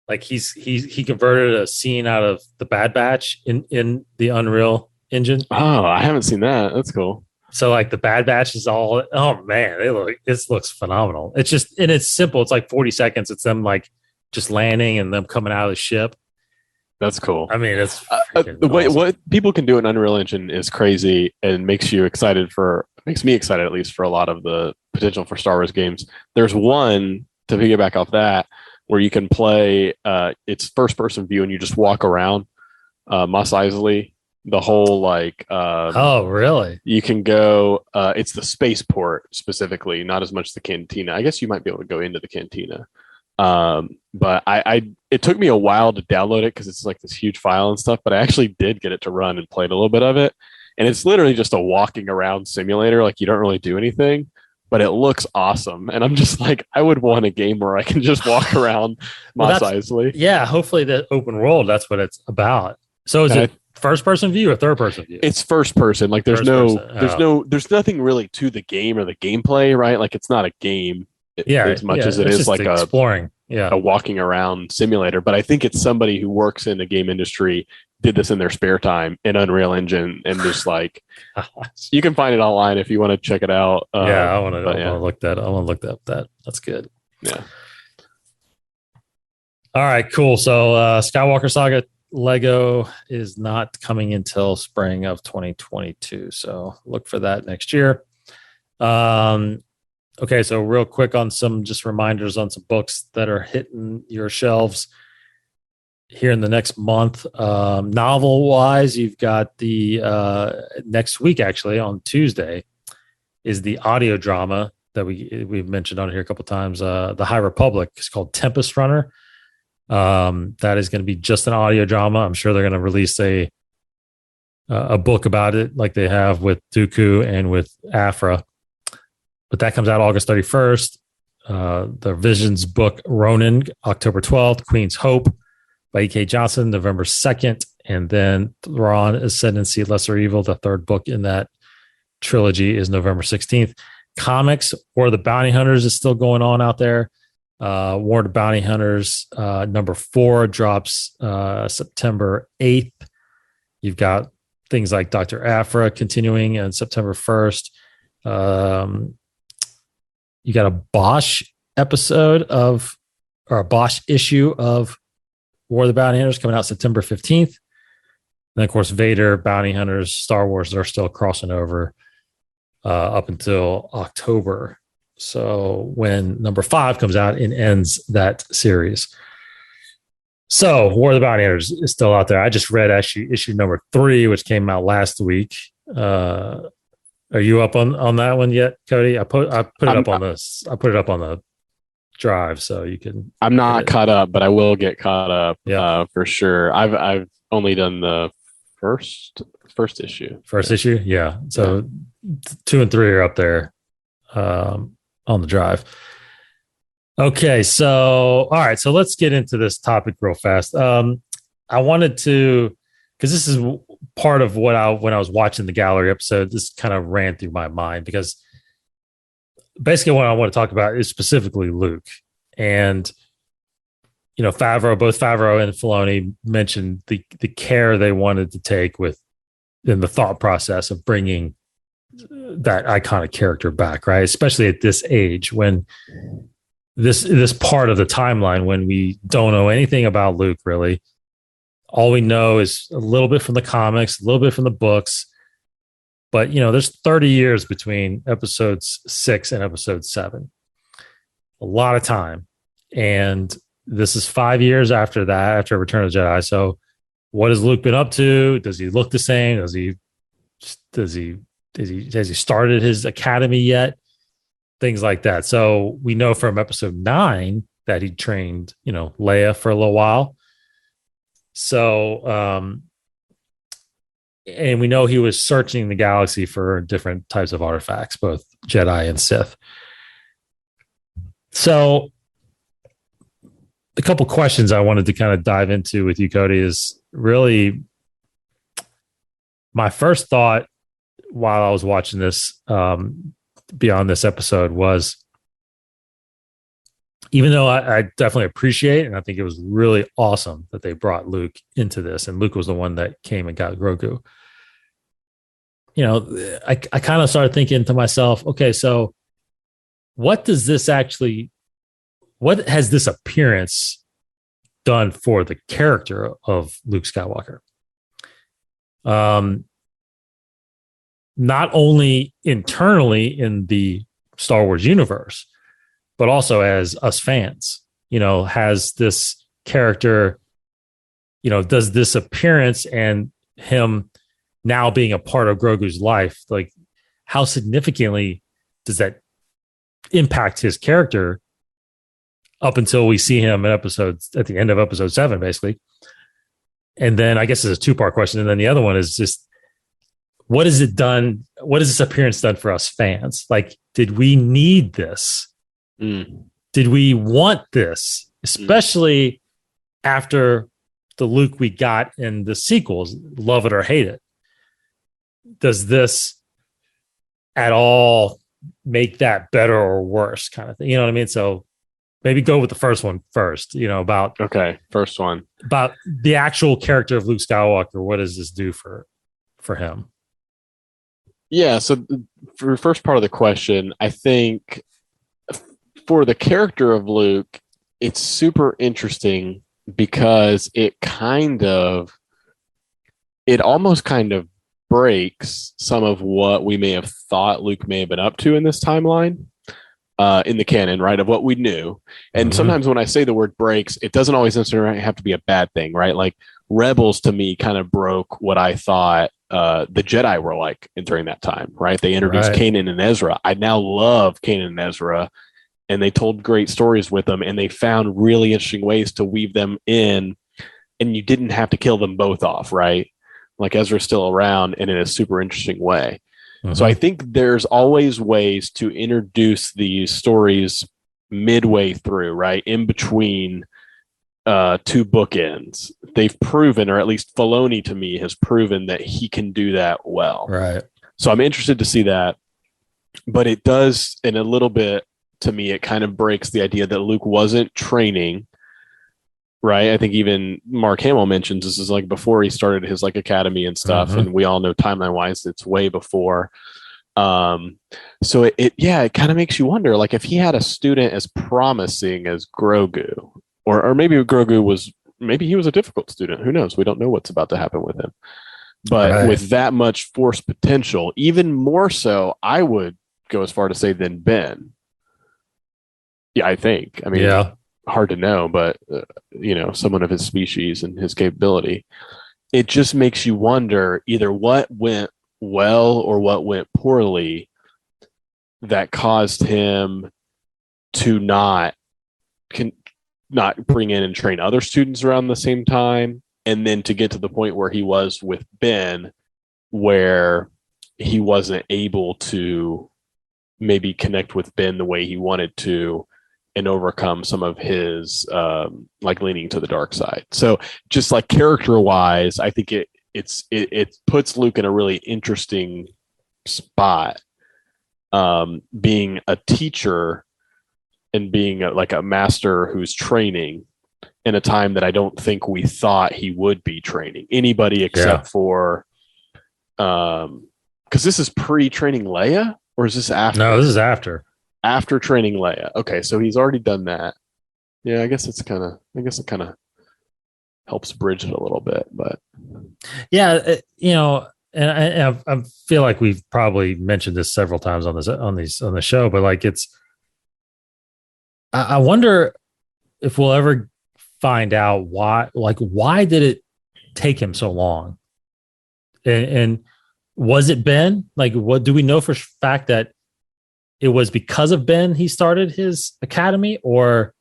like, he converted a scene out of the Bad Batch in the Unreal Engine. Oh, I haven't seen that. That's cool. So like the Bad Batch is all, oh man, this looks phenomenal. It's just, and it's simple. It's like 40 seconds. It's them like just landing and them coming out of the ship. That's cool. I mean, it's awesome. What people can do in Unreal Engine is crazy and makes me excited at least for a lot of the potential for Star Wars games. There's one to piggyback off that where you can play, it's first person view and you just walk around Mos Eisley. The whole like oh really? You can go it's the spaceport specifically, not as much the cantina. I guess you might be able to go into the cantina. But it took me a while to download it because it's like this huge file and stuff, but I actually did get it to run and played a little bit of it. And it's literally just a walking around simulator, like you don't really do anything, but it looks awesome. And I'm just like, I would want a game where I can just walk around Mos Eisley. Yeah, hopefully the open world, that's what it's about. So is it first person view or third person view? It's first person. Like there's there's nothing really to the game or the gameplay, right? Like it's not a game as much as it is like exploring, a walking around simulator. But I think it's somebody who works in the game industry did this in their spare time in Unreal Engine and just like you can find it online if you want to check it out. I want to look that. I want to look that. That's good. Yeah. All right, cool. So Skywalker Saga Lego is not coming until spring of 2022. So look for that next year. Okay, so real quick on some just reminders on some books that are hitting your shelves here in the next month. Novel wise, you've got the next week, actually on Tuesday, is the audio drama that we've mentioned on here a couple of times. The High Republic is called Tempest Runner. That is going to be just an audio drama. I'm sure they're going to release a a book about it, like they have with Dooku and with Afra. But that comes out August 31st. The Visions book, Ronin, October 12th. Queen's Hope by E.K. Johnson, November 2nd. And then Thrawn, Ascendancy, Lesser Evil, the third book in that trilogy, is November 16th. Comics, War of the Bounty Hunters is still going on out there. War of the Bounty Hunters, number 4 drops September 8th. You've got things like Dr. Afra continuing on September 1st. You got a Bosch or a Bosch issue of War of the Bounty Hunters coming out September 15th. And then, of course, Vader, Bounty Hunters, Star Wars, they're still crossing over up until October. So when number 5 comes out, it ends that series. So War of the Bounty Hunters is still out there. I just read issue number 3, which came out last week. Are you up on that one yet, Cody? I put it up on this. I put it up on the drive, so you can. I'm not caught up, but I will get caught up. Yeah. For sure. I've only done the first issue. First issue, yeah. So 2 and 3 are up there on the drive. Okay, so all right, so let's get into this topic real fast. I wanted to, because this is part of when I was watching the gallery episode, this kind of ran through my mind, because basically what I want to talk about is specifically Luke. And, both Favreau and Filoni mentioned the care they wanted to take in the thought process of bringing that iconic character back, right? Especially at this age, when this part of the timeline, when we don't know anything about Luke, really. All we know is a little bit from the comics, a little bit from the books. But, there's 30 years between episodes 6 and episode 7. A lot of time. And this is 5 years after that, after Return of the Jedi. So what has Luke been up to? Does he look the same? Has he started his academy yet? Things like that. So we know from episode 9 that he trained, Leia for a little while. So, and we know he was searching the galaxy for different types of artifacts, both Jedi and Sith. So a couple questions I wanted to kind of dive into with you, Cody, is really my first thought while I was watching this, beyond this episode, was, even though I definitely appreciate, and I think it was really awesome that they brought Luke into this, and Luke was the one that came and got Grogu. I kind of started thinking to myself, okay, so what has this appearance done for the character of Luke Skywalker? Not only internally in the Star Wars universe, but also as us fans. Has this character, does this appearance and him now being a part of Grogu's life, like, how significantly does that impact his character up until we see him at the end of episode 7, basically? And then I guess it's a 2-part question. And then the other one is just, what has it done? What has this appearance done for us fans? Like, did we need this? Did we want this, especially after the Luke we got in the sequels, love it or hate it? Does this at all make that better or worse, kind of thing? You know what I mean? So maybe go with the first one first, first one. About the actual character of Luke Skywalker. What does this do for him? Yeah, so for the first part of the question, I think for the character of Luke, it's super interesting because it almost kind of breaks some of what we may have thought Luke may have been up to in this timeline, in the canon, right, of what we knew. And sometimes when I say the word breaks, it doesn't always necessarily have to be a bad thing, right? Like Rebels to me kind of broke what I thought the Jedi were like during that time, right? They introduced Kanan and Ezra. I now love Kanan and Ezra, and they told great stories with them, and they found really interesting ways to weave them in, and you didn't have to kill them both off, right? like Ezra's still around and in a super interesting way. Mhm. So I think there's always ways to introduce these stories midway through, right? In between two bookends. They've proven, or at least Filoni to me has proven, that he can do that well. Right. So I'm interested to see that. But it does, in a little bit, to me, it kind of breaks the idea that Luke wasn't training, right? I think even Mark Hamill mentions this is like before he started his like academy and stuff, and we all know timeline wise it's way before. So it kind of makes you wonder, like, if he had a student as promising as Grogu, or maybe Grogu was, maybe he was a difficult student. Who knows? We don't know what's about to happen with him. But with that much force potential, even more so, I would go as far to say than Ben. Yeah, I think. I mean, hard to know, but someone of his species and his capability. It just makes you wonder either what went well or what went poorly that caused him to not bring in and train other students around the same time, and then to get to the point where he was with Ben, where he wasn't able to maybe connect with Ben the way he wanted to and overcome some of his like leaning to the dark side. So just like character wise, I think it puts Luke in a really interesting spot, being a teacher and being like a master who's training in a time that I don't think we thought he would be training anybody except for, because this is pre-training Leia, or is this after? No, this is after training Leia. Okay, so he's already done that. Yeah, I guess it kind of helps bridge it a little bit, but yeah, and I feel like we've probably mentioned this several times on the show, but like I wonder if we'll ever find out why did it take him so long, and was it Ben? Like, what do we know for fact that it was because of Ben he started his academy, or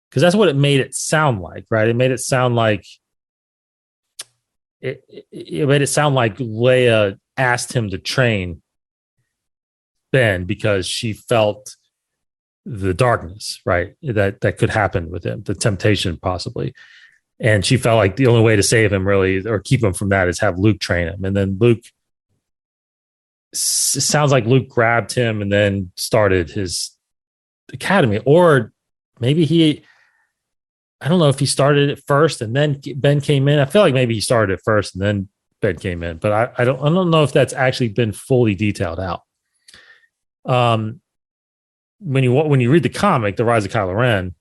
because that's what it made it sound like, right? It made it sound like Leia asked him to train Ben because she felt the darkness, right? That could happen with him, the temptation possibly. And she felt like the only way to save him really, or keep him from that, is have Luke train him. And then sounds like Luke grabbed him and then started his academy. Or maybe I don't know if he started it first and then Ben came in. I feel like maybe he started it first and then Ben came in, but I don't know if that's actually been fully detailed out. When you read the comic, The Rise of Kylo Ren,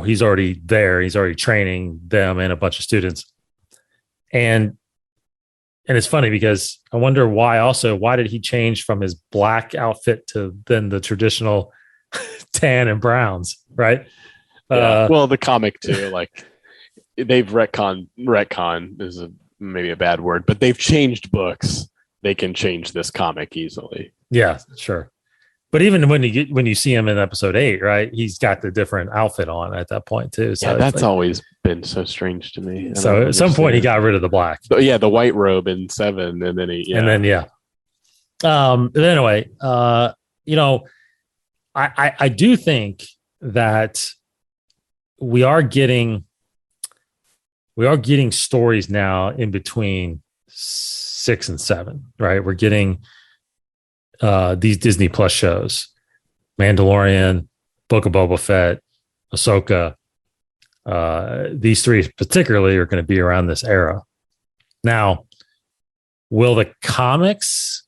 he's already there. He's already training them and a bunch of students. And it's funny because I wonder why did he change from his black outfit to then the traditional tan and browns, right? Yeah. Well, the comic too, like they've retcon is maybe a bad word, but they've changed books. They can change this comic easily. Yeah, sure. But even when you see him in episode 8, right, he's got the different outfit on at that point too. So yeah, that's always been so strange to me. So at some point he got rid of the black. But yeah, the white robe in 7, and then anyway, I do think that we are getting stories now in between 6 and 7, right? We're getting these Disney Plus shows, Mandalorian, Book of Boba Fett, Ahsoka. These 3 particularly are going to be around this era. Now, will the comics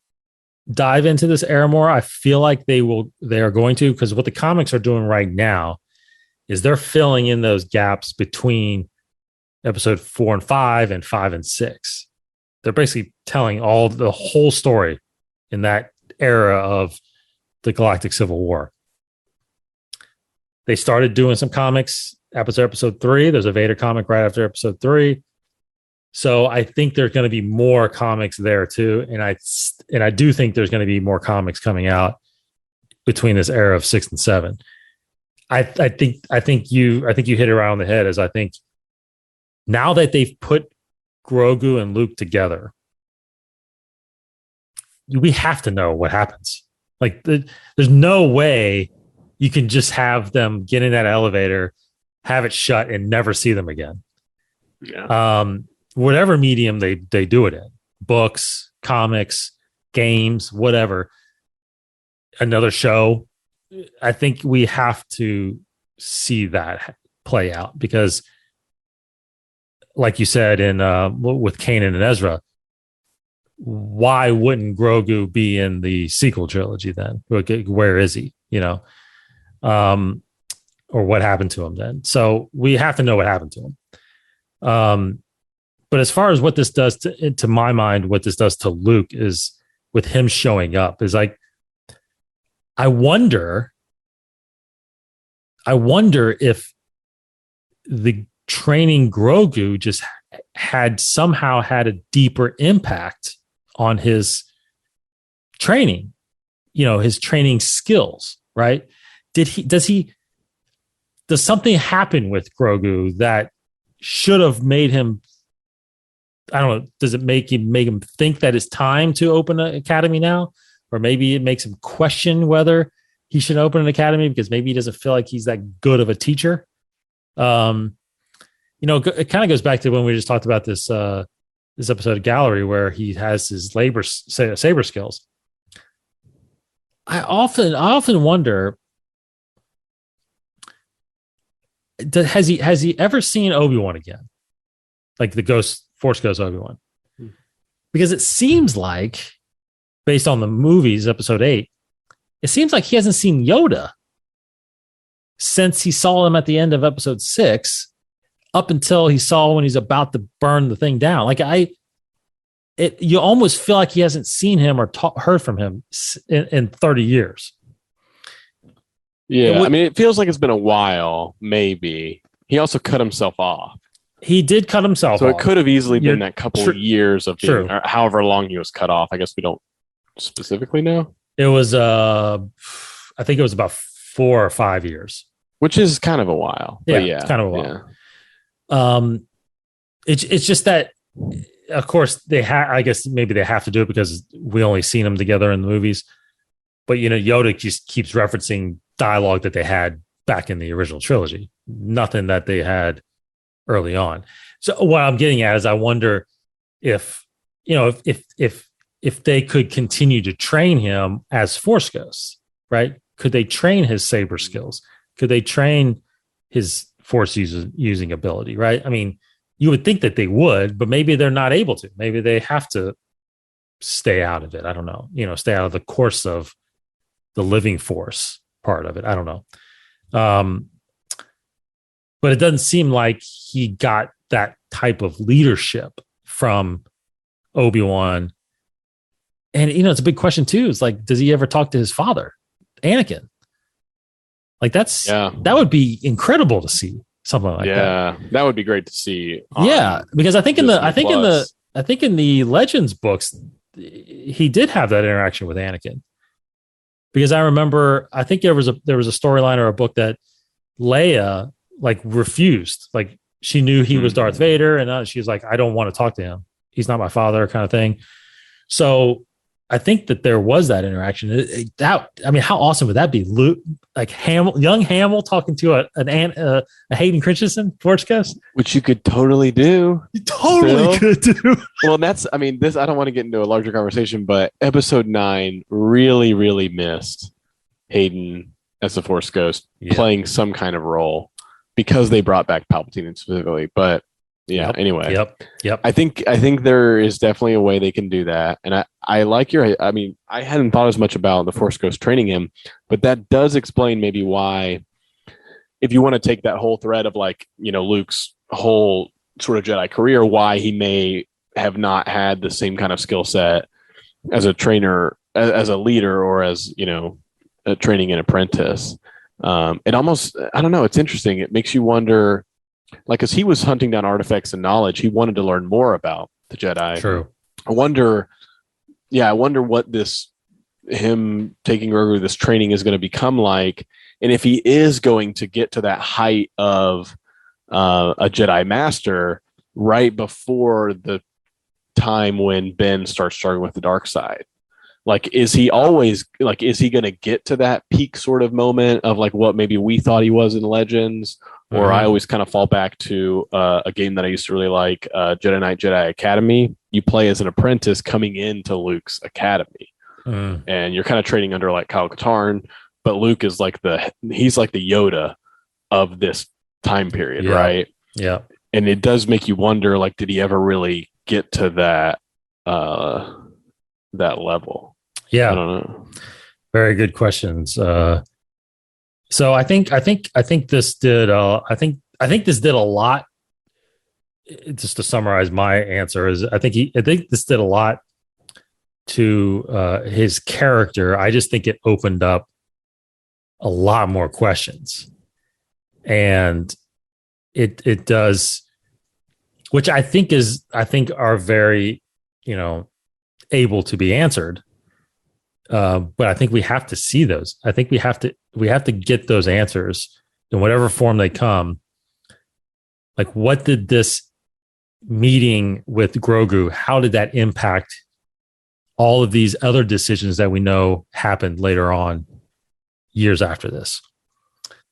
dive into this era more? I feel like they are going to, because what the comics are doing right now is they're filling in those gaps between episode 4 and 5 and 5 and 6. They're basically telling the whole story in that era of the Galactic Civil War. They started doing some comics after episode 3. There's a Vader comic right after episode 3. So I think there's going to be more comics there too. And I do think there's going to be more comics coming out between this era of 6 and 7. I think you hit it around the head, as I think now that they've put Grogu and Luke together, we have to know what happens. Like, there's no way you can just have them get in that elevator, have it shut, and never see them again. Yeah. Whatever medium they do it in, books, comics, games, whatever, another show, I think we have to see that play out, because like you said in with Kanan and Ezra, why wouldn't Grogu be in the sequel trilogy then? Where is he? Or what happened to him then? So we have to know what happened to him. But as far as what this does to my mind, what this does to Luke is, with him showing up, is like, I wonder if the training Grogu just somehow had a deeper impact on his training, his training skills, right? Does something happen with Grogu that should have made him, I don't know, does it make him think that it's time to open an academy now? Or maybe it makes him question whether he should open an academy, because maybe he doesn't feel like he's that good of a teacher. It kind of goes back to when we just talked about this episode of Gallery, where he has his saber skills. I often wonder, has he ever seen Obi-Wan again? Like the Force Ghost Obi-Wan? Because it seems like, based on the movies, episode 8, it seems like he hasn't seen Yoda since he saw him at the end of episode 6, up until he saw when he's about to burn the thing down. Like, you almost feel like he hasn't seen him or heard from him in 30 years. Yeah, it feels like it's been a while, maybe. He also cut himself off. He did cut himself off. So it could have easily been that couple of years of being, or however long he was cut off. I guess we don't specifically know. It was, I think it was about 4 or 5 years. Which is kind of a while. Yeah, yeah, it's kind of a while. Yeah. It's just that, of course, I guess maybe they have to do it because we only seen them together in the movies. But, Yoda just keeps referencing dialogue that they had back in the original trilogy. Nothing that they had early on. So what I'm getting at is, I wonder if they could continue to train him as Force Ghosts, right? Could they train his saber skills? Could they train his Force using ability, right? I mean, you would think that they would, but maybe they're not able to. Maybe they have to stay out of it. I don't know. Stay out of the course of the living Force part of it. I don't know. But it doesn't seem like he got that type of leadership from Obi-Wan. And, it's a big question too. It's like, does he ever talk to his father, Anakin? Like, that would be incredible to see something like that. Yeah, that would be great to see. Yeah, because I think in the Legends books, he did have that interaction with Anakin. Because I remember, I think there was a storyline or a book that Leia refused. Like, she knew he was Darth Vader, and she was like, I don't want to talk to him. He's not my father, kind of thing. So I think that there was that interaction. How awesome would that be? Luke, young Hamill talking to a Hayden Christensen Force Ghost, which you could totally do. You totally could do. Well, I don't want to get into a larger conversation, but episode 9 really, really missed Hayden as a Force Ghost playing some kind of role, because they brought back Palpatine specifically. But anyway. Yep. I think there is definitely a way they can do that. And I like I hadn't thought as much about the Force Ghost training him, but that does explain maybe why, if you want to take that whole thread of Luke's whole sort of Jedi career, why he may have not had the same kind of skill set as a trainer, as a leader, or as, training an apprentice. It almost, I don't know, it's interesting. It makes you wonder, as he was hunting down artifacts and knowledge, he wanted to learn more about the Jedi. True. I wonder what him taking Grogu, this training, is going to become like, and if he is going to get to that height of a Jedi Master, right before the time when Ben starts struggling with the dark side. Like, is he always like, is he going to get to that peak sort of moment of like what maybe we thought he was in Legends? Or I always kind of fall back to a game that I used to really like, Jedi Knight, Jedi Academy. You play as an apprentice coming into Luke's academy, and you're kind of training under like Kyle Katarn, but Luke is like he's like the Yoda of this time period, right? Yeah, and it does make you wonder, like, did he ever really get to that that level? Yeah, I don't know. Very good questions. So I think this did I think this did a lot. Just to summarize my answer is I think this did a lot to his character. I just think it opened up a lot more questions, and it does, which I think are very, able to be answered. But I think we have to see those. I think we have to get those answers in whatever form they come. Like, what did this meeting with Grogu, how did that impact all of these other decisions that we know happened later on, years after this?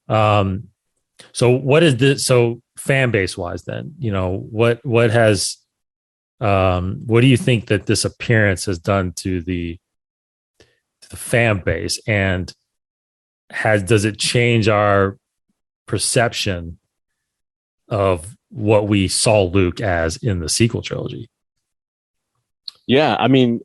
So what is this? So fan base wise, then, what do you think that this appearance has done to the fan base, and does it change our perception of what we saw Luke as in the sequel trilogy? Yeah, I mean,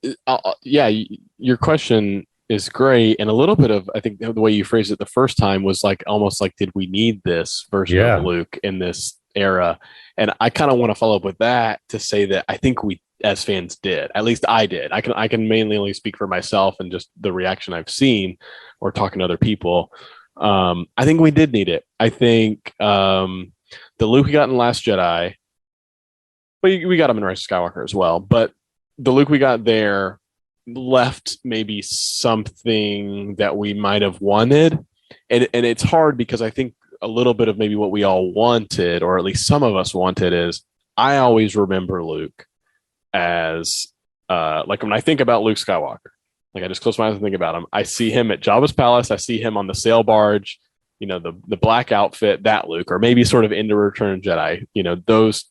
your question is great, and a little bit of, I think the way you phrased it the first time was like almost like, did we need this version of Luke in this era? And I kind of want to follow up with that to say that I think we, as fans, did. At least I did. I can mainly only speak for myself and just the reaction I've seen or talking to other people. I think we did need it. I think the Luke we got in Last Jedi, but we got him in Rise of Skywalker as well. But the Luke we got there left maybe something that we might have wanted, and it's hard because I think a little bit of maybe what we all wanted, or at least some of us wanted, is I always remember Luke as like when I think about Luke Skywalker, like I just close my eyes and think about him. I see him at Jabba's palace. I see him on the sail barge, the black outfit, that Luke, or maybe sort of into Return of Jedi, those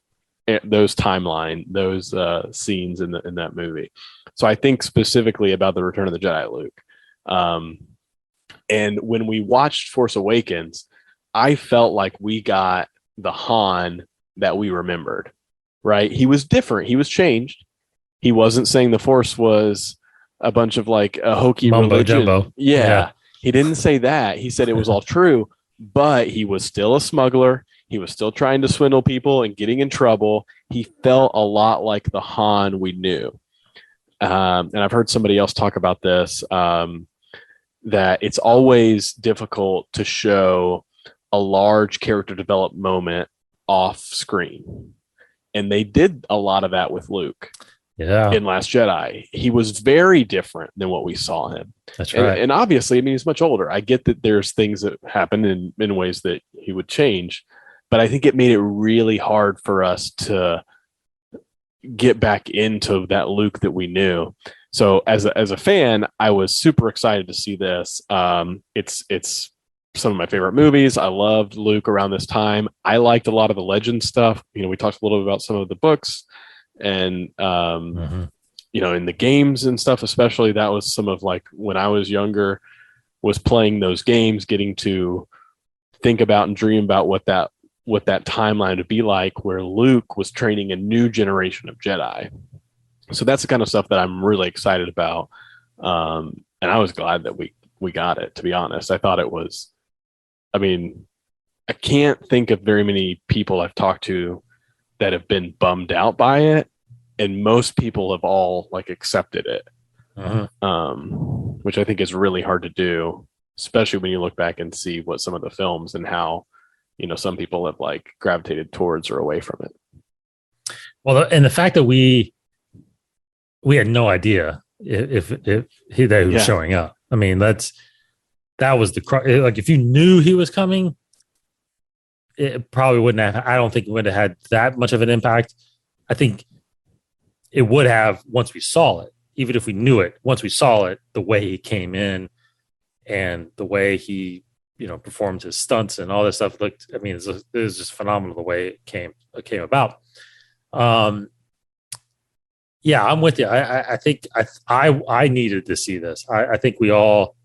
timeline, those scenes in that movie. So I think specifically about the Return of the Jedi Luke. And when we watched Force Awakens, I felt like we got the Han that we remembered, right? He was different. He was changed. He wasn't saying the Force was a bunch of like a hokey mumbo religion. jumbo. Yeah. He didn't say that. He said it was all true, but he was still a smuggler. He was still trying to swindle people and getting in trouble. He felt a lot like the Han we knew. And I've heard somebody else talk about this, that it's always difficult to show a large character development moment off screen. And they did a lot of that with Luke. Yeah. In Last Jedi. He was very different than what we saw him. That's right. And obviously, I mean, he's much older. I get that there's things that happen in ways that he would change, but I think it made it really hard for us to get back into that Luke that we knew. So as a fan, I was super excited to see this. It's some of my favorite movies. I loved Luke around this time. I liked a lot of the legend stuff. We talked a little bit about some of the books, and in the games and stuff, especially. That was some of, like, when I was younger, was playing those games, getting to think about and dream about what that timeline would be like, where Luke was training a new generation of Jedi. So that's the kind of stuff that I'm really excited about. And I was glad that we got it, to be honest. I thought it was, I mean, I can't think of very many people I've talked to that have been bummed out by it. And most people have all like accepted it, which I think is really hard to do, especially when you look back and see what some of the films and how, some people have like gravitated towards or away from it. Well, and the fact that we had no idea if he was showing up. I mean, that was like, if you knew he was coming, it probably wouldn't have. I don't think it would have had that much of an impact. I think it would have once we saw it, even if we knew it. Once we saw it, the way he came in and the way he, performed his stunts and all this stuff looked. I mean, it was just phenomenal the way it came about. Yeah, I'm with you. I think I needed to see this. I think we all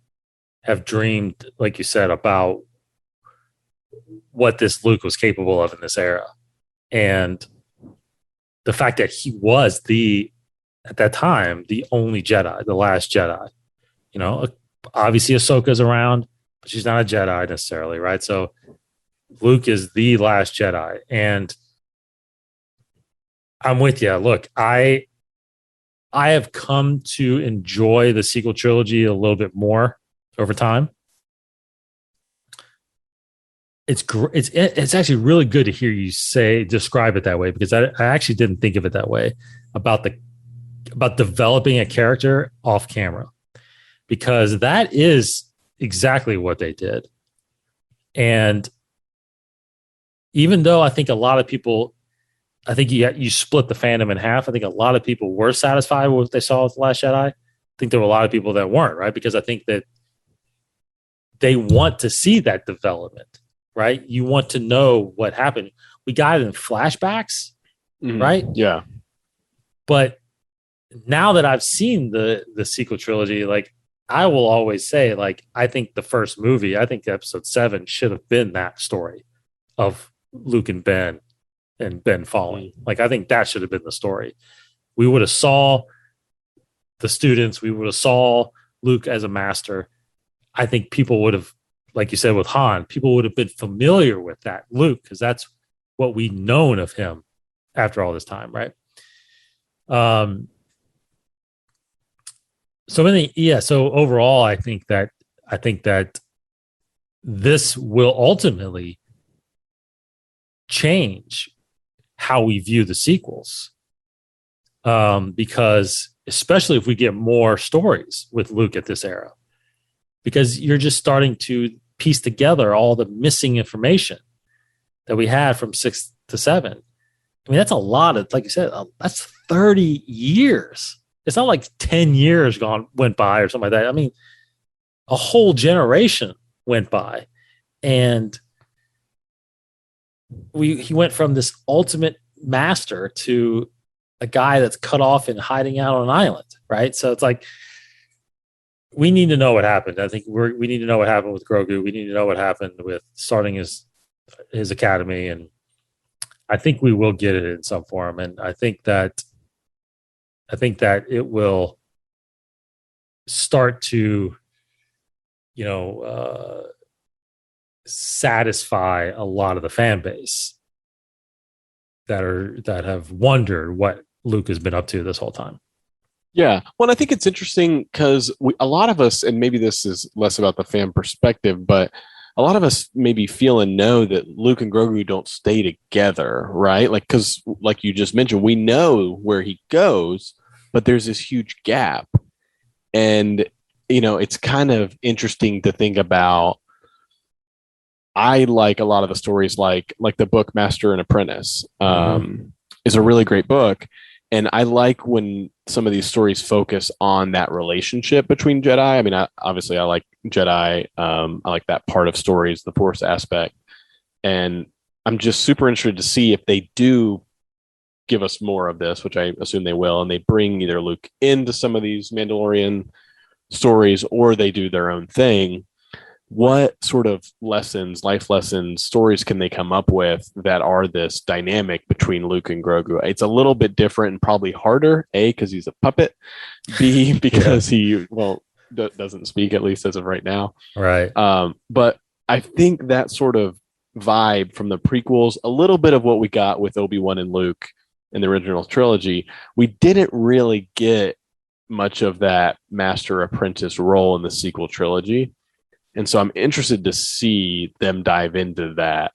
have dreamed, like you said, about what this Luke was capable of in this era, and the fact that he was at that time the only Jedi, the last Jedi. Obviously Ahsoka's around, but she's not a Jedi necessarily, right? So Luke is the last Jedi, and I'm with you. Look, I have come to enjoy the sequel trilogy a little bit more over time. It's actually really good to hear you describe it that way, because I actually didn't think of it that way about developing a character off camera, because that is exactly what they did. And even though I think a lot of people, I think you split the fandom in half. I think a lot of people were satisfied with what they saw with The Last Jedi. I think there were a lot of people that weren't, right? Because I think that they want to see that development, right? You want to know what happened. We got it in flashbacks, right? Yeah. But now that I've seen the sequel trilogy, like, I will always say, like, I think the first movie, I think episode 7 should have been that story of Luke and Ben falling. Like, I think that should have been the story. We would have saw the students. We would have saw Luke as a master. I think people would have, like you said with Han, people would have been familiar with that Luke, because that's what we'd known of him after all this time, right? So overall, I think that this will ultimately change how we view the sequels, because especially if we get more stories with Luke at this era, because you're just starting to piece together all the missing information that we had from 6 to 7. I mean, that's a lot of, like you said, that's 30 years. It's not like 10 years went by or something like that. I mean, a whole generation went by, and he went from this ultimate master to a guy that's cut off and hiding out on an island, right? So it's like, we need to know what happened. I think we need to know what happened with Grogu. We need to know what happened with starting his academy, and I think we will get it in some form. And I think that it will start to, satisfy a lot of the fan base that have wondered what Luke has been up to this whole time. Yeah. Well, I think it's interesting because a lot of us, and maybe this is less about the fan perspective, but a lot of us maybe feel and know that Luke and Grogu don't stay together, right? Like, because like you just mentioned, we know where he goes, but there's this huge gap. And, it's kind of interesting to think about. I like a lot of the stories, like the book Master and Apprentice is a really great book. And I like when some of these stories focus on that relationship between Jedi. I mean, obviously I like Jedi. I like that part of stories, the Force aspect. And I'm just super interested to see if they do give us more of this, which I assume they will, and they bring either Luke into some of these Mandalorian stories or they do their own thing. What sort of life lessons, stories can they come up with that are this dynamic between Luke and Grogu? It's a little bit different and probably harder, A, because he's a puppet, B, because he doesn't speak, at least as of right now. Right. But I think that sort of vibe from the prequels, a little bit of what we got with Obi-Wan and Luke in the original trilogy, we didn't really get much of that master apprentice role in the sequel trilogy. And so I'm interested to see them dive into that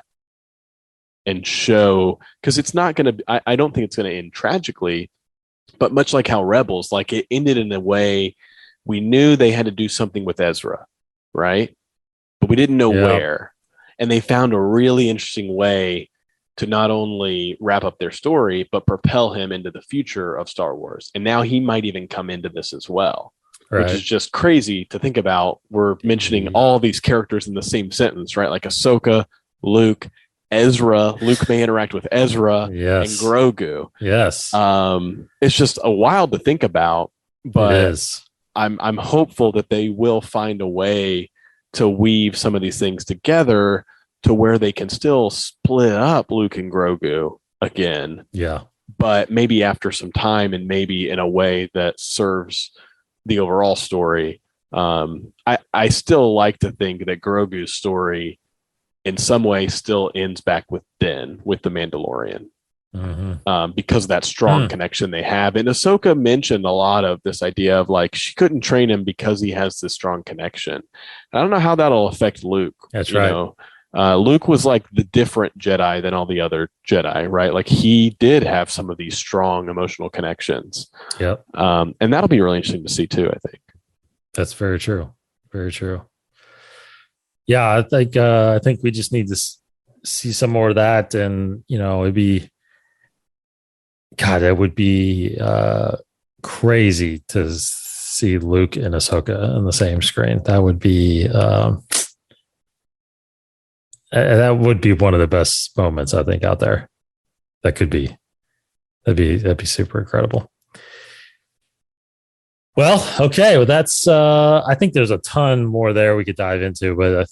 and show, because it's not going to, I don't think it's going to end tragically, but much like how Rebels, like it ended in a way we knew they had to do something with Ezra, right? But we didn't know where. And they found a really interesting way to not only wrap up their story, but propel him into the future of Star Wars. And now he might even come into this as well, which is just crazy to think about. We're mentioning all these characters in the same sentence, right? Like Ahsoka, Luke, Ezra. Luke may interact with Ezra and Grogu. Yes. It's just a wild to think about, but it is. I'm hopeful that they will find a way to weave some of these things together to where they can still split up Luke and Grogu again. Yeah. But maybe after some time and maybe in a way that serves the overall story. I still like to think that Grogu's story in some way still ends back with Din, with the Mandalorian. Because of that strong connection they have. And Ahsoka mentioned a lot of this idea of like she couldn't train him because he has this strong connection. I don't know how that'll affect Luke. That's right. Know? Luke was like the different Jedi than all the other Jedi, right? Like he did have some of these strong emotional connections. Yep. And that'll be really interesting to see too, I think. That's very true. Very true. Yeah, I think we just need to see some more of that, and it'd be, God, it would be crazy to see Luke and Ahsoka on the same screen. That would be one of the best moments I think out there. That'd be super incredible. Well, okay. Well, that's I think there's a ton more there we could dive into, but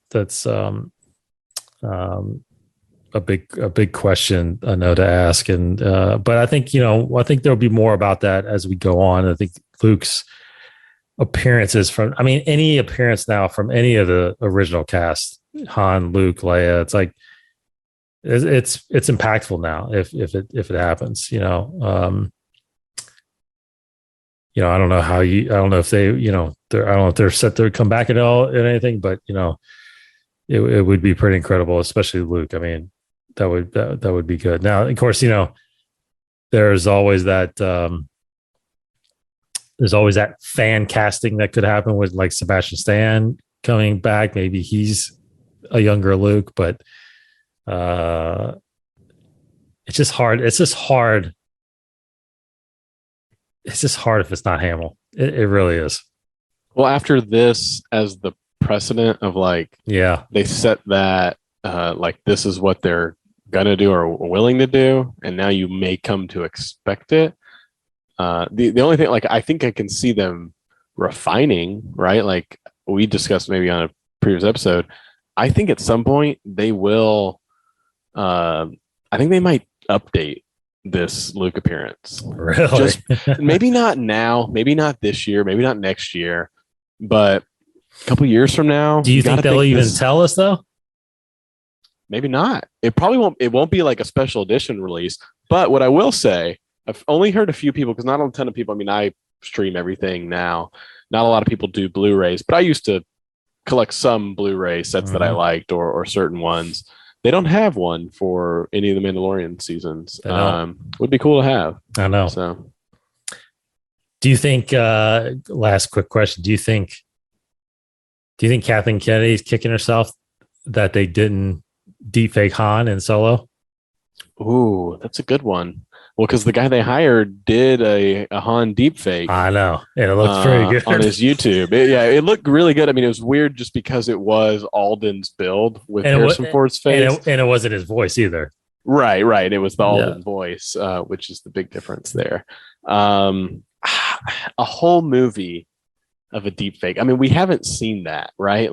that's a big question I know to ask, and but I think there'll be more about that as we go on. I think Luke's appearances any appearance now from any of the original cast, Han, Luke, Leia, it's like it's impactful now if it happens. I don't know how I don't know if they, I don't know if they're set to come back at all at anything, but it would be pretty incredible, especially Luke. I mean, that would be good. Now, of course, there's always that fan casting that could happen with like Sebastian Stan coming back. Maybe he's a younger Luke, but it's just hard. It's just hard if it's not Hamill. It really is. Well, after this, as the precedent of they set that this is what they're gonna do or willing to do, and now you may come to expect it. The only thing, I think I can see them refining, right? Like we discussed maybe on a previous episode. I think at some point they will. I think they might update this Luke appearance. Really? Just maybe not now, maybe not this year, maybe not next year, but a couple years from now. Do you think they'll even tell us though? Maybe not. It probably won't. It won't be like a special edition release. But what I will say, I've only heard a few people, because not a ton of people. I mean, I stream everything now. Not a lot of people do Blu-rays, but I used to collect some Blu-ray sets that I liked, or certain ones. They don't have one for any of the Mandalorian seasons. Would be cool to have. I know. So, do you think? Last quick question: Do you think Kathleen Kennedy is kicking herself that they didn't deepfake Han in Solo? Ooh, that's a good one. Well, because the guy they hired did a Han deepfake. I know. And it looked pretty good on his YouTube. It looked really good. I mean, it was weird just because it was Alden's build with Harrison Ford's face. And it wasn't his voice either. Right. It was the Alden voice, which is the big difference there. A whole movie of a deepfake. I mean, we haven't seen that, right?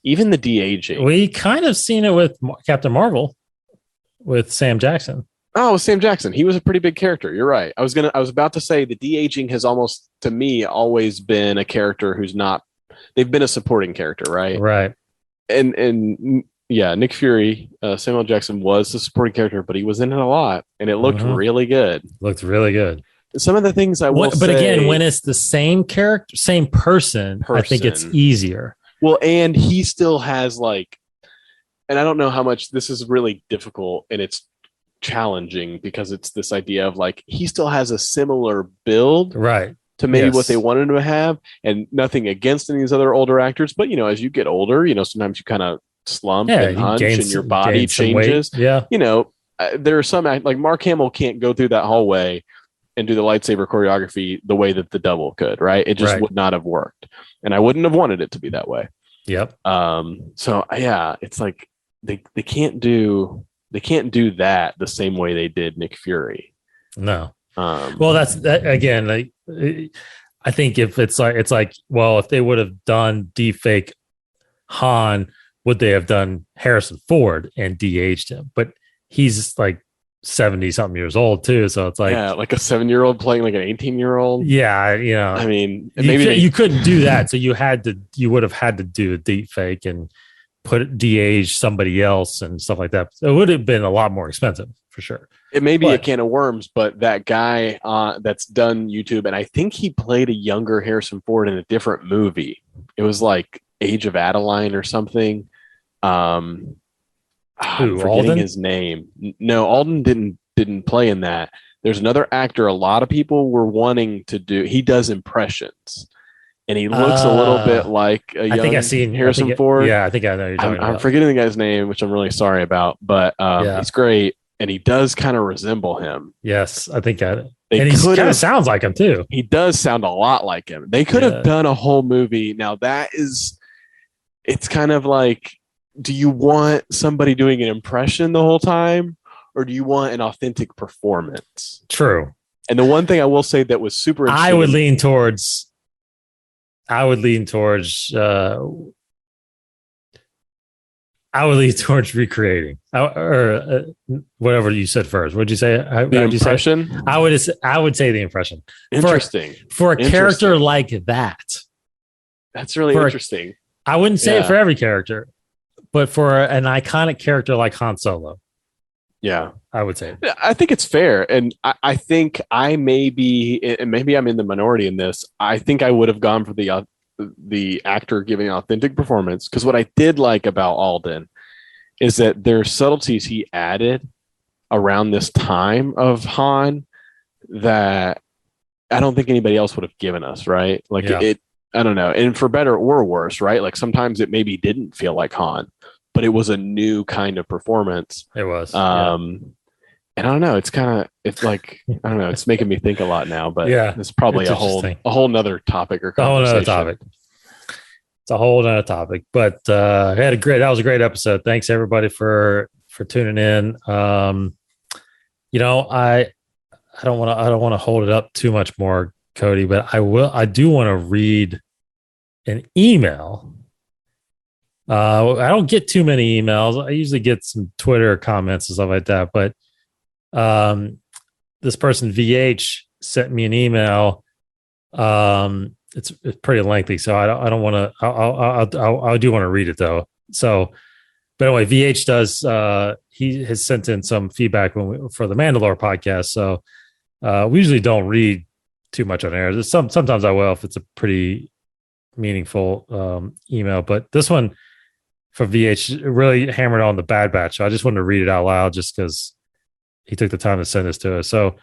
Even the de-aging. We kind of seen it with Captain Marvel with Sam Jackson. Oh, Sam Jackson. He was a pretty big character. You're right. I was about to say the de-aging has almost, to me, always been a character who's not. They've been a supporting character, right? Right. And yeah, Nick Fury, Samuel Jackson was the supporting character, but he was in it a lot, and it looked really good. Looked really good. Some of the things I will say, but again, when it's the same character, same person, I think it's easier. Well, and he still has and I don't know how much this is really difficult, and it's challenging because it's this idea of he still has a similar build, right, to maybe what they wanted him to have, and nothing against any of these other older actors, but as you get older, sometimes you kind of slump and hunch and your body changes. Yeah. You know, there are some like Mark Hamill can't go through that hallway and do the lightsaber choreography the way that the double could, right? It just would not have worked. And I wouldn't have wanted it to be that way. Yep. So yeah, it's like they can't do that the same way they did Nick Fury. No. Well, that's that again. Like, I think if it's like, well, if they would have done deepfake Han, would they have done Harrison Ford and de-aged him? But he's like 70 something years old too. So it's like, yeah, like a 7-year-old playing like an 18-year-old. Yeah. You know, I mean, maybe you couldn't do that. So you would have had to do a deep fake and de-age somebody else and stuff like that. So it would have been a lot more expensive for sure. It may be a can of worms, but that guy that's done YouTube, and I think he played a younger Harrison Ford in a different movie. It was like Age of Adeline or something. I'm forgetting Alden? his name. No, Alden didn't play in that. There's another actor a lot of people were wanting to do. He does impressions, and he looks a little bit like a young Harrison Ford. Yeah, I think I know you're talking about. I'm forgetting the guy's name, which I'm really sorry about, but he's great, and he does kind of resemble him. Yes, I think and he kind of sounds like him too. He does sound a lot like him. They could have done a whole movie. Now it's kind of like, do you want somebody doing an impression the whole time, or do you want an authentic performance? True. And the one thing I will say that was super interesting, I would lean towards recreating or whatever you said first. What'd you say? The impression? Say? I would say the impression. Interesting. For a character like that. That's really interesting. I wouldn't say it for every character, but for an iconic character like Han Solo. Yeah, I would say. I think it's fair. And I think and maybe I'm in the minority in this. I think I would have gone for the actor giving an authentic performance, because what I did like about Alden is that there are subtleties he added around this time of Han that I don't think anybody else would have given us, right? Like I don't know. And for better or worse, right? Like sometimes it maybe didn't feel like Han, but it was a new kind of performance. It was. And I don't know. It's like, I don't know. It's making me think a lot now, but it's probably a whole nother topic or conversation. It's a whole nother topic, but that was a great episode. Thanks everybody for tuning in. You know, I don't want to hold it up too much more, Cody, but I do want to read an email. I don't get too many emails. I usually get some Twitter comments and stuff like that, but this person VH sent me an email. It's pretty lengthy, so I don't want to. I do want to read it though. So, but anyway, VH does. He has sent in some feedback for the Mandalorian podcast. So we usually don't read too much on air. Sometimes I will if it's a pretty meaningful email, but this one for VH really hammered on the Bad Batch. So I just wanted to read it out loud just because he took the time to send this to us. So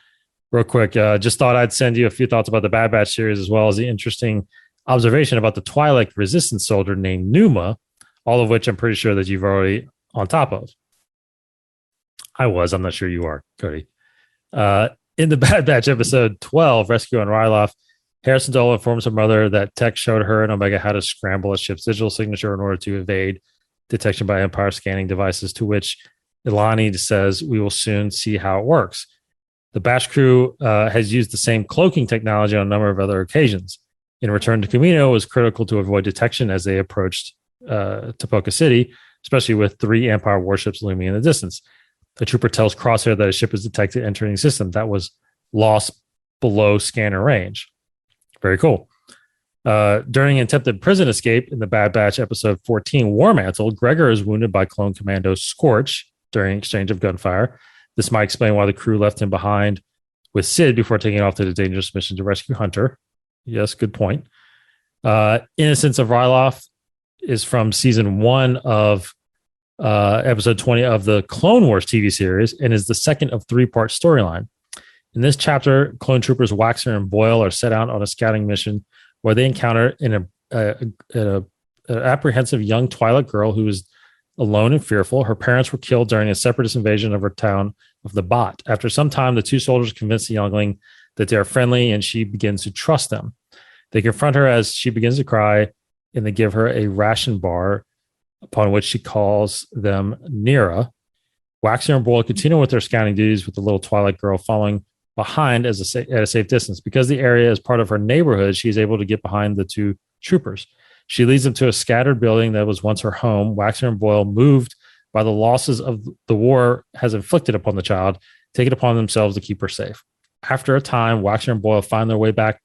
real quick, just thought I'd send you a few thoughts about the Bad Batch series, as well as the interesting observation about the Twi'lek resistance soldier named Numa, all of which I'm pretty sure that you've already on top of. I'm not sure you are, Cody. In the Bad Batch episode 12, Rescue on Ryloth, Harrison Dole informs her mother that Tech showed her and Omega how to scramble a ship's digital signature in order to evade detection by Empire scanning devices, to which Ilani says, "We will soon see how it works." The Batch crew has used the same cloaking technology on a number of other occasions. In Return to Camino, it was critical to avoid detection as they approached Topoka City, especially with 3 Empire warships looming in the distance. The trooper tells Crosshair that a ship is detected entering the system that was lost below scanner range. Very cool. During attempted prison escape in the Bad Batch episode 14, Warmantle, Gregor is wounded by clone commando Scorch during exchange of gunfire. This might explain why the crew left him behind with Sid before taking off to the dangerous mission to rescue Hunter. Yes, good point. Innocence of Ryloth is from season 1 of episode 20 of the Clone Wars TV series and is the second of 3-part storyline. In this chapter, clone troopers Waxer and Boyle are set out on a scouting mission where they encounter an apprehensive young Twi'lek girl who is alone and fearful. Her parents were killed during a separatist invasion of her town of the Bot. After some time, the two soldiers convince the youngling that they are friendly, and she begins to trust them. They confront her as she begins to cry, and they give her a ration bar, upon which she calls them Nira. Waxer and Boyle continue with their scouting duties, with the little Twilight girl following behind at a safe distance. Because the area is part of her neighborhood, she is able to get behind the two troopers. She leads them to a scattered building that was once her home. Waxer and Boyle, moved by the losses of the war has inflicted upon the child, take it upon themselves to keep her safe. After a time, Waxer and Boyle find their way back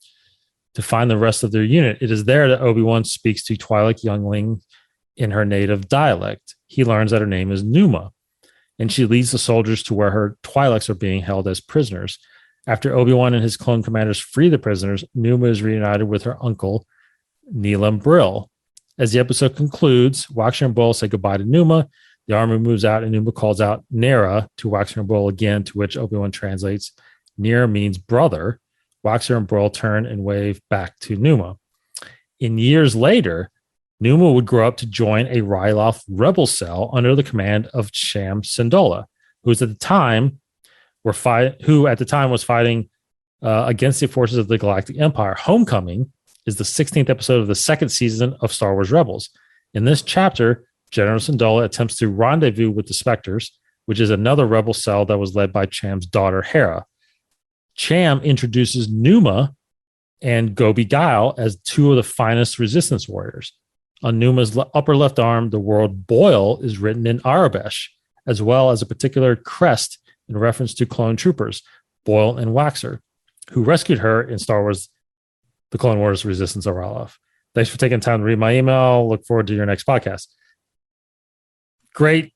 to find the rest of their unit. It is there that Obi-Wan speaks to Twilight youngling in her native dialect. He learns that her name is Numa, and she leads the soldiers to where her Twi'leks are being held as prisoners. After Obi-Wan and his clone commanders free the prisoners, Numa is reunited with her uncle, Neelam Brill. As the episode concludes, Waxer and Boyle say goodbye to Numa. The army moves out, and Numa calls out Nera to Waxer and Boyle again, to which Obi-Wan translates, Nera means brother. Waxer and Boyle turn and wave back to Numa. In years later, Numa would grow up to join a Ryloth rebel cell under the command of Cham Syndulla, who at the time was fighting against the forces of the Galactic Empire. Homecoming is the 16th episode of the second season of Star Wars Rebels. In this chapter, General Syndulla attempts to rendezvous with the Spectres, which is another rebel cell that was led by Cham's daughter, Hera. Cham introduces Numa and Gobi Guile as two of the finest resistance warriors. On Numa's upper left arm, the word Boyle is written in Arabesh, as well as a particular crest in reference to clone troopers, Boyle and Waxer, who rescued her in Star Wars The Clone Wars Resistance of Ryloth. Thanks for taking time to read my email. Look forward to your next podcast. Great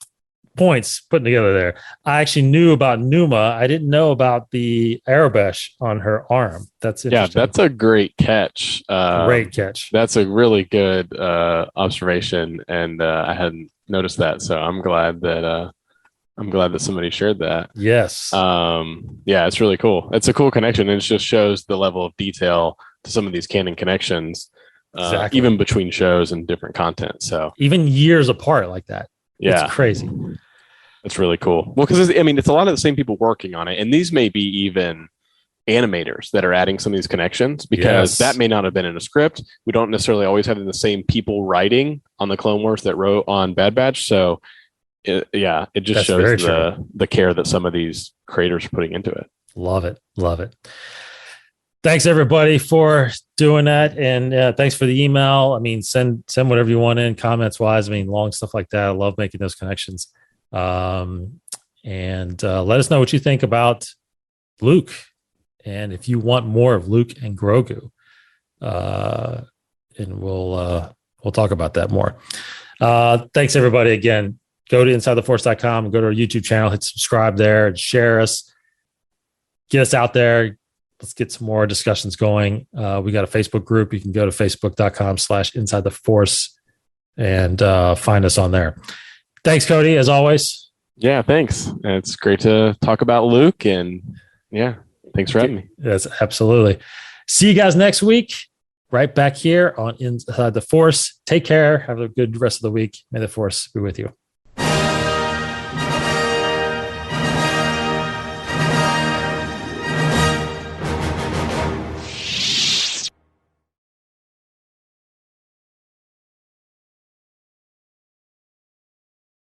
points putting together there. I actually knew about Numa. I didn't know about the Arabesh on her arm. That's interesting. Yeah, that's a great catch. Great catch. That's a really good observation, and I hadn't noticed that. So I'm glad that somebody shared that. Yes. Yeah, it's really cool. It's a cool connection, and it just shows the level of detail to some of these canon connections, exactly. Even between shows and different content. So even years apart like that. Yeah, it's crazy. That's really cool. Well, because it's a lot of the same people working on it, and these may be even animators that are adding some of these connections, because that may not have been in a script. We don't necessarily always have the same people writing on the Clone Wars that wrote on Bad Batch. So it just shows the care that some of these creators are putting into it. Love it. Thanks everybody for doing that. And thanks for the email. I mean, send whatever you want in comments wise. I mean, long stuff like that. I love making those connections. And let us know what you think about Luke. And if you want more of Luke and Grogu, and we'll talk about that more. Thanks everybody again. Go to InsideTheForce.com and go to our YouTube channel, hit subscribe there and share us. Get us out there. Let's get some more discussions going. We got a Facebook group. You can go to facebook.com/InsideTheForce and find us on there. Thanks, Cody, as always. Yeah, thanks. It's great to talk about Luke, and thanks for having me. Yes, absolutely. See you guys next week, right back here on Inside the Force. Take care. Have a good rest of the week. May the Force be with you.